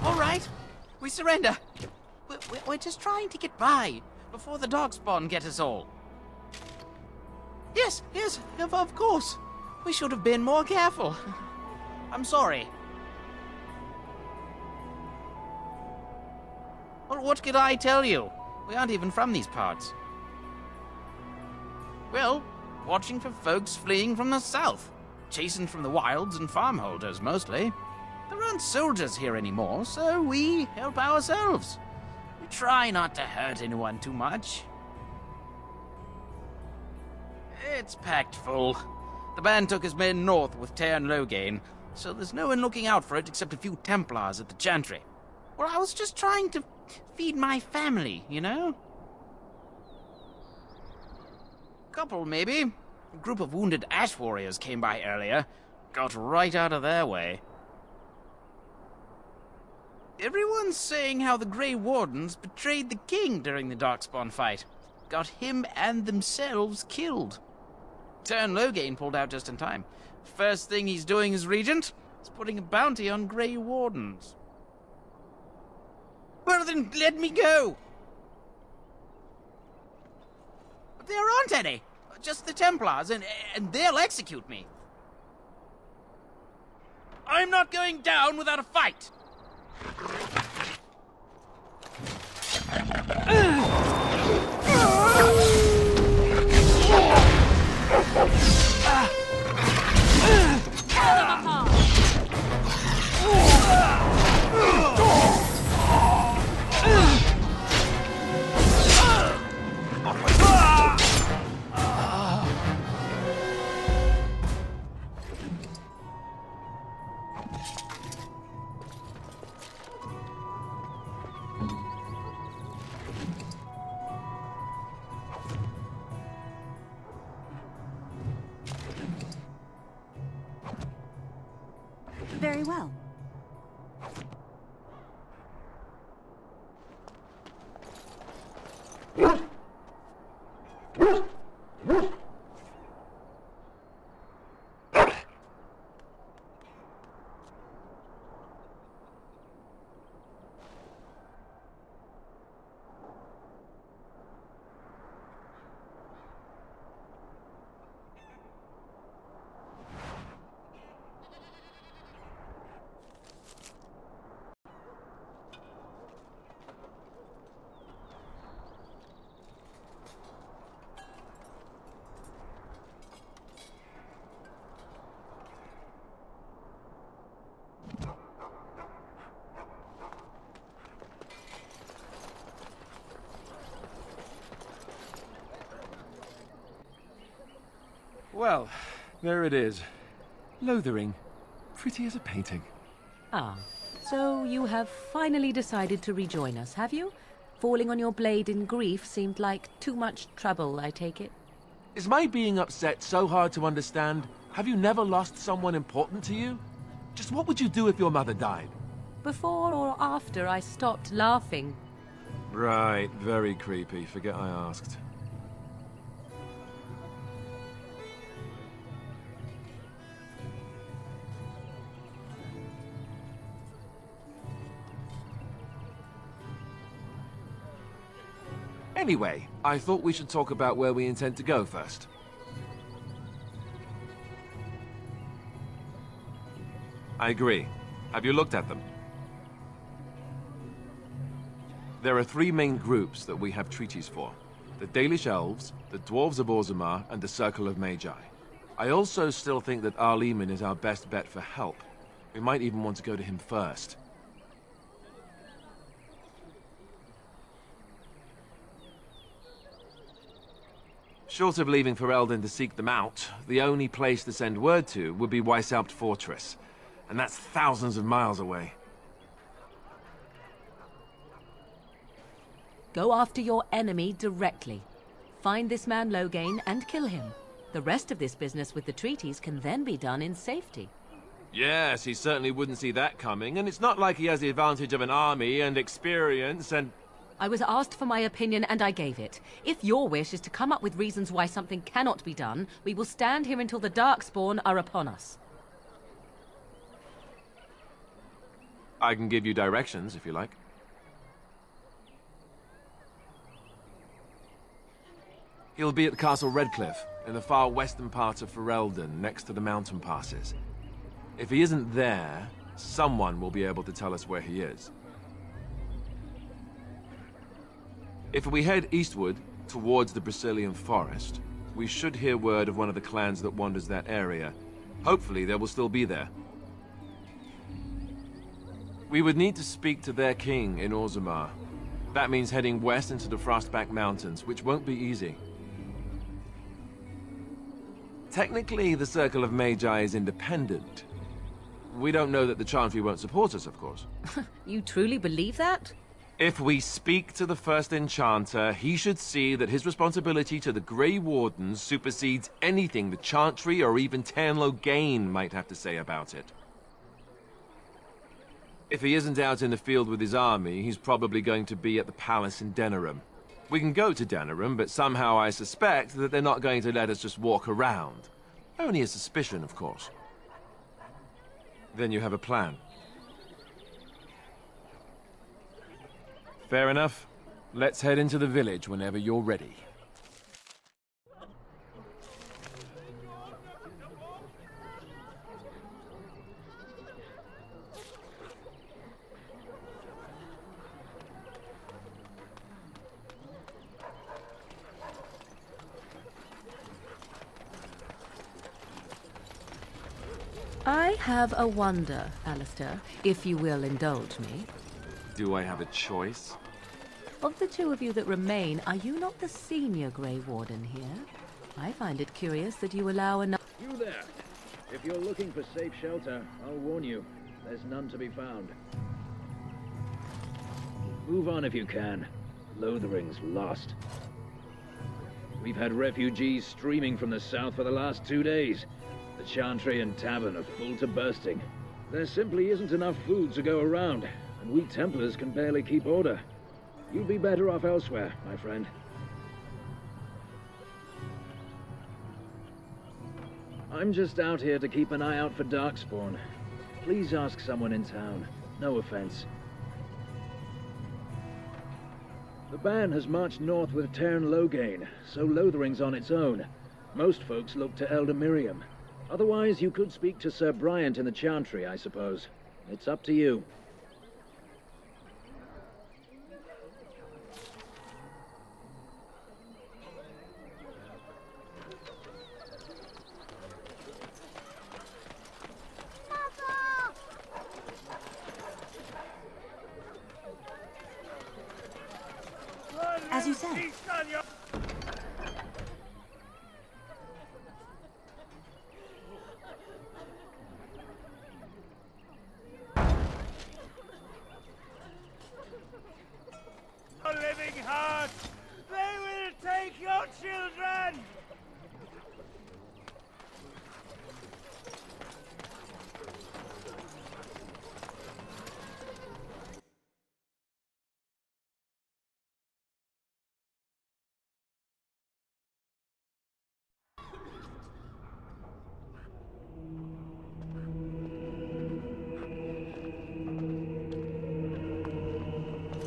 All right, we surrender. We're just trying to get by before the Darkspawn get us all. Yes, of course. We should have been more careful. I'm sorry. Well, what could I tell you? We aren't even from these parts. Well, watching for folks fleeing from the south. Chasing from the wilds and farmholders, mostly. There aren't soldiers here anymore, so we help ourselves. We try not to hurt anyone too much. It's packed full. The band took his men north with Teyrn Loghain, so there's no one looking out for it except a few Templars at the Chantry. Well, I was just trying to feed my family, you know? Couple, maybe. A group of wounded Ash Warriors came by earlier. Got right out of their way. Everyone's saying how the Grey Wardens betrayed the king during the Darkspawn fight. Got him and themselves killed. Teyrn Loghain pulled out just in time. First thing he's doing as regent is putting a bounty on Grey Wardens. Well, then let me go! But there aren't any. Just the Templars, and they'll execute me. I'm not going down without a fight! Very well. Well, there it is. Lothering. Pretty as a painting. Ah, so you have finally decided to rejoin us, have you? Falling on your blade in grief seemed like too much trouble, I take it. Is my being upset so hard to understand? Have you never lost someone important to you? Just what would you do if your mother died? Before or after I stopped laughing? Right, very creepy. Forget I asked. Anyway, I thought we should talk about where we intend to go first. I agree. Have you looked at them? There are 3 main groups that we have treaties for. The Dalish Elves, the Dwarves of Orzammar, and the Circle of Magi. I also still think that Arliman is our best bet for help. We might even want to go to him first. Short of leaving Ferelden to seek them out, the only place to send word to would be Weishaupt Fortress. And that's thousands of miles away. Go after your enemy directly. Find this man Loghain and kill him. The rest of this business with the treaties can then be done in safety. Yes, he certainly wouldn't see that coming, and it's not like he has the advantage of an army and experience and... I was asked for my opinion and I gave it. If your wish is to come up with reasons why something cannot be done, we will stand here until the Darkspawn are upon us. I can give you directions, if you like. He'll be at Castle Redcliffe, in the far western part of Ferelden, next to the mountain passes. If he isn't there, someone will be able to tell us where he is. If we head eastward, towards the Brecilian Forest, we should hear word of one of the clans that wanders that area. Hopefully they will still be there. We would need to speak to their king in Orzammar. That means heading west into the Frostback Mountains, which won't be easy. Technically, the Circle of Magi is independent. We don't know that the Chantry won't support us, of course. You truly believe that? If we speak to the first Enchanter, he should see that his responsibility to the Grey Wardens supersedes anything the Chantry or even Teyrn Loghain might have to say about it. If he isn't out in the field with his army, he's probably going to be at the palace in Denerim. We can go to Denerim, but somehow I suspect that they're not going to let us just walk around. Only a suspicion, of course. Then you have a plan. Fair enough. Let's head into the village whenever you're ready. I have a wonder, Alistair, if you will indulge me. Do I have a choice? Of the 2 of you that remain, are you not the senior Grey Warden here? I find it curious that you allow another... You there! If you're looking for safe shelter, I'll warn you, there's none to be found. Move on if you can. Lothering's lost. We've had refugees streaming from the south for the last 2 days. The Chantry and Tavern are full to bursting. There simply isn't enough food to go around, and we Templars can barely keep order. You'd be better off elsewhere, my friend. I'm just out here to keep an eye out for Darkspawn. Please ask someone in town. No offense. The band has marched north with Teyrn Loghain, so Lothering's on its own. Most folks look to Elder Miriam. Otherwise, you could speak to Sir Bryant in the Chantry, I suppose. It's up to you. As you said.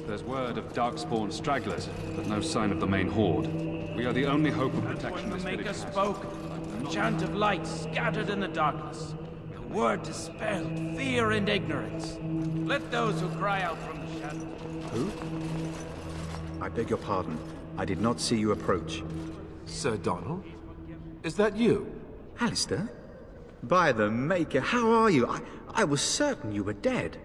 There's word of Darkspawn stragglers, but no sign of the main horde. We are the only hope of protection this The village Maker has. spoke, the chant of light scattered in the darkness. The word dispelled fear and ignorance. Let those who cry out from the shadows. Who? I beg your pardon. I did not see you approach. Sir Donald? Is that you? Alistair? By the Maker, how are you? I was certain you were dead.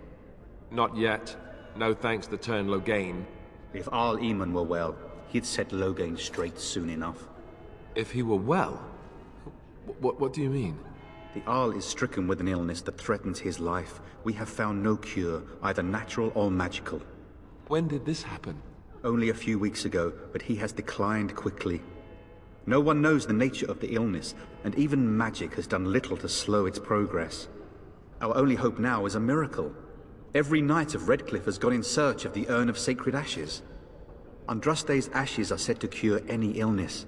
Not yet. No thanks to Turn Loghain. If Arl Eamon were well, he'd set Loghain straight soon enough. If he were well? What do you mean? The Arl is stricken with an illness that threatens his life. We have found no cure, either natural or magical. When did this happen? Only a few weeks ago, but he has declined quickly. No one knows the nature of the illness, and even magic has done little to slow its progress. Our only hope now is a miracle. Every knight of Redcliffe has gone in search of the Urn of Sacred Ashes. Andraste's ashes are said to cure any illness,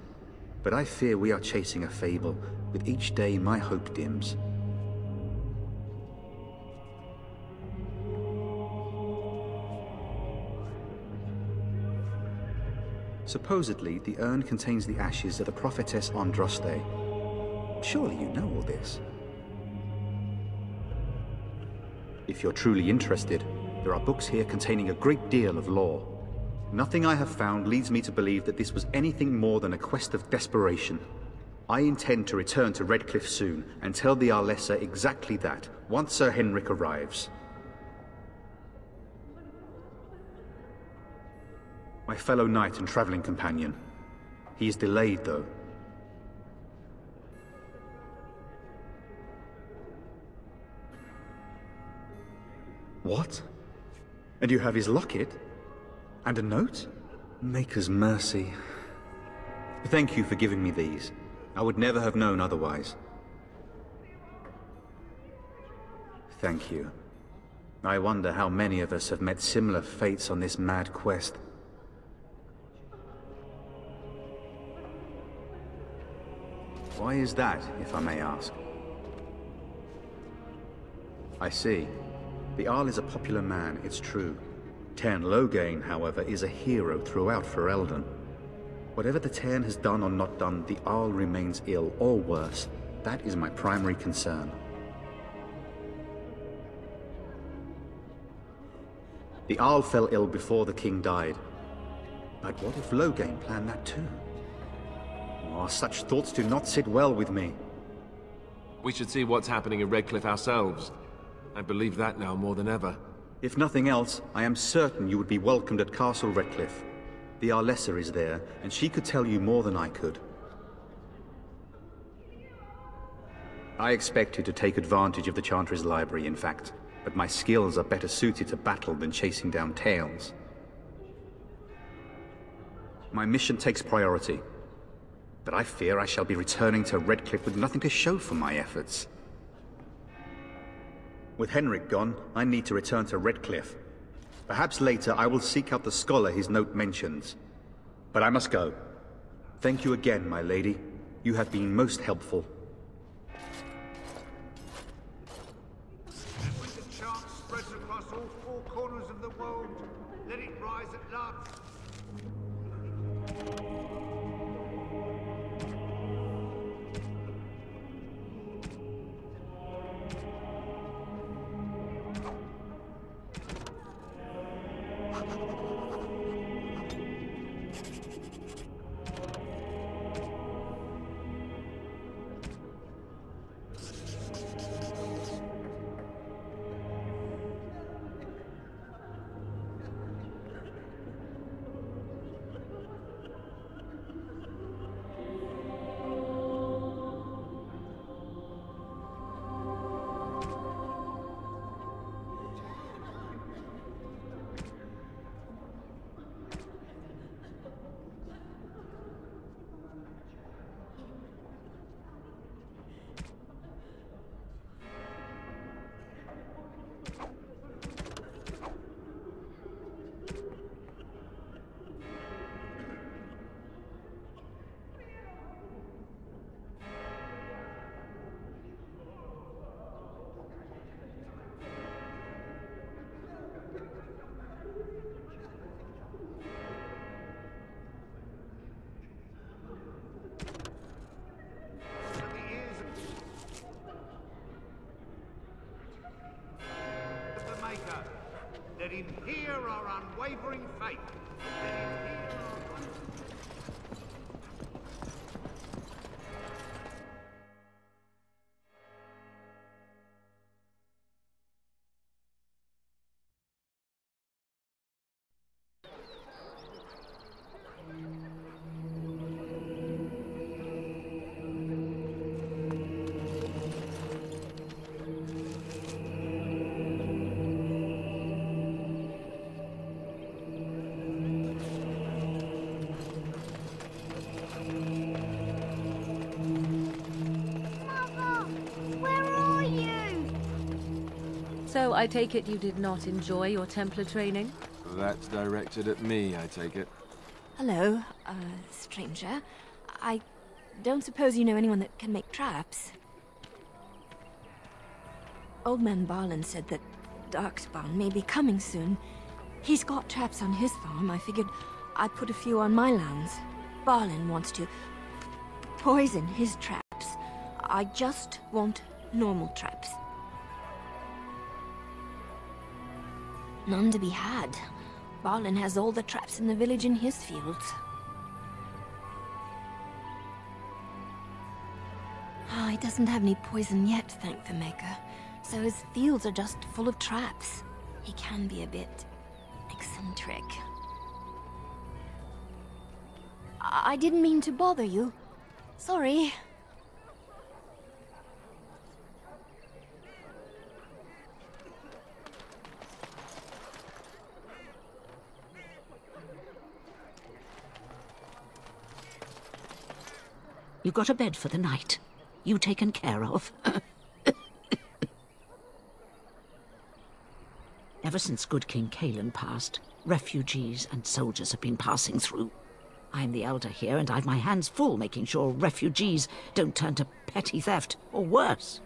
but I fear we are chasing a fable. With each day, my hope dims. Supposedly, the urn contains the ashes of the prophetess Andraste. Surely you know all this. If you're truly interested, there are books here containing a great deal of lore. Nothing I have found leads me to believe that this was anything more than a quest of desperation. I intend to return to Redcliffe soon and tell the Arlessa exactly that, once Sir Henrik arrives. My fellow knight and traveling companion. He is delayed, though. What? And you have his locket? And a note? Maker's mercy. Thank you for giving me these. I would never have known otherwise. Thank you. I wonder how many of us have met similar fates on this mad quest. Why is that, if I may ask? I see. The Arl is a popular man, it's true. Teyrn Loghain, however, is a hero throughout Ferelden. Whatever the Teyrn has done or not done, the Arl remains ill, or worse. That is my primary concern. The Arl fell ill before the king died. But what if Loghain planned that too? Oh, such thoughts do not sit well with me. We should see what's happening in Redcliffe ourselves. I believe that now more than ever. If nothing else, I am certain you would be welcomed at Castle Redcliffe. The Arlessa is there, and she could tell you more than I could. I expected to take advantage of the Chantry's library, in fact, but my skills are better suited to battle than chasing down tales. My mission takes priority, but I fear I shall be returning to Redcliffe with nothing to show for my efforts. With Henrik gone, I need to return to Redcliffe. Perhaps later I will seek out the scholar his note mentions. But I must go. Thank you again, my lady. You have been most helpful. When the chant spreads across all four corners of the world, let it rise at last. unwavering faith. Let it heal our wounds. So I take it you did not enjoy your Templar training? That's directed at me, I take it. Hello, stranger. I don't suppose you know anyone that can make traps. Old man Barlin said that Darkspawn may be coming soon. He's got traps on his farm. I figured I'd put a few on my lands. Barlin wants to poison his traps. I just want normal traps. None to be had. Barlin has all the traps in the village in his fields. He doesn't have any poison yet, thank the Maker. So his fields are just full of traps. He can be a bit eccentric. I didn't mean to bother you. Sorry. You got a bed for the night. You taken care of. Ever since good King Cailan passed, refugees and soldiers have been passing through. I'm the elder here, and I've my hands full making sure refugees don't turn to petty theft, or worse.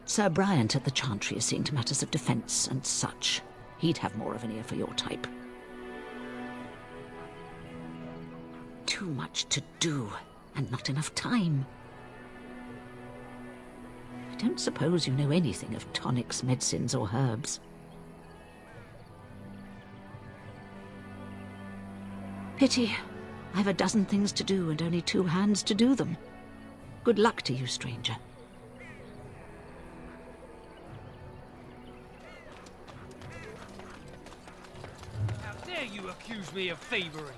Sir Bryant at the Chantry is seeing to matters of defence and such. He'd have more of an ear for your type. Too much to do, and not enough time. I don't suppose you know anything of tonics, medicines, or herbs. Pity. I've a dozen things to do and only 2 hands to do them. Good luck to you, stranger. How dare you accuse me of thievery?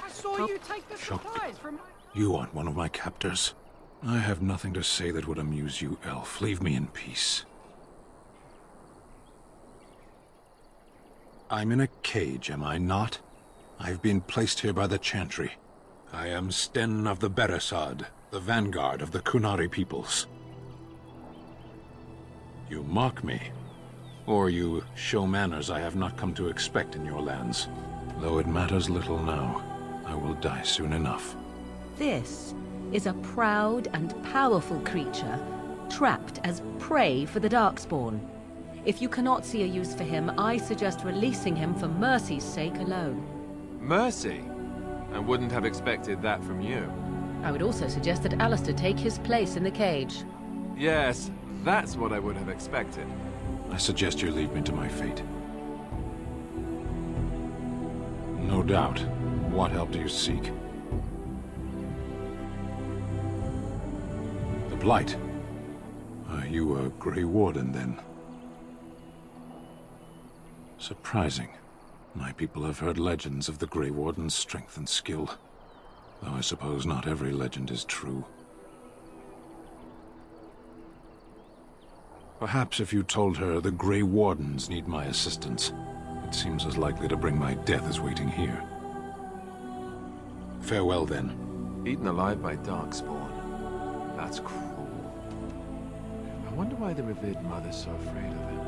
I saw you take the supplies from... You aren't one of my captors. I have nothing to say that would amuse you, elf. Leave me in peace. I'm in a cage, am I not? I've been placed here by the Chantry. I am Sten of the Beresad, the vanguard of the Kunari peoples. You mock me, or you show manners I have not come to expect in your lands. Though it matters little now, I will die soon enough. This is a proud and powerful creature, trapped as prey for the Darkspawn. If you cannot see a use for him, I suggest releasing him for mercy's sake alone. Mercy? I wouldn't have expected that from you. I would also suggest that Alistair take his place in the cage. Yes, that's what I would have expected. I suggest you leave me to my fate. No doubt. What help do you seek? The Blight. Are you a Grey Warden, then? Surprising. My people have heard legends of the Grey Warden's strength and skill. Though I suppose not every legend is true. Perhaps if you told her the Grey Wardens need my assistance, it seems as likely to bring my death as waiting here. Farewell, then. Eaten alive by Darkspawn. That's cruel. I wonder why the revered mother's so afraid of it.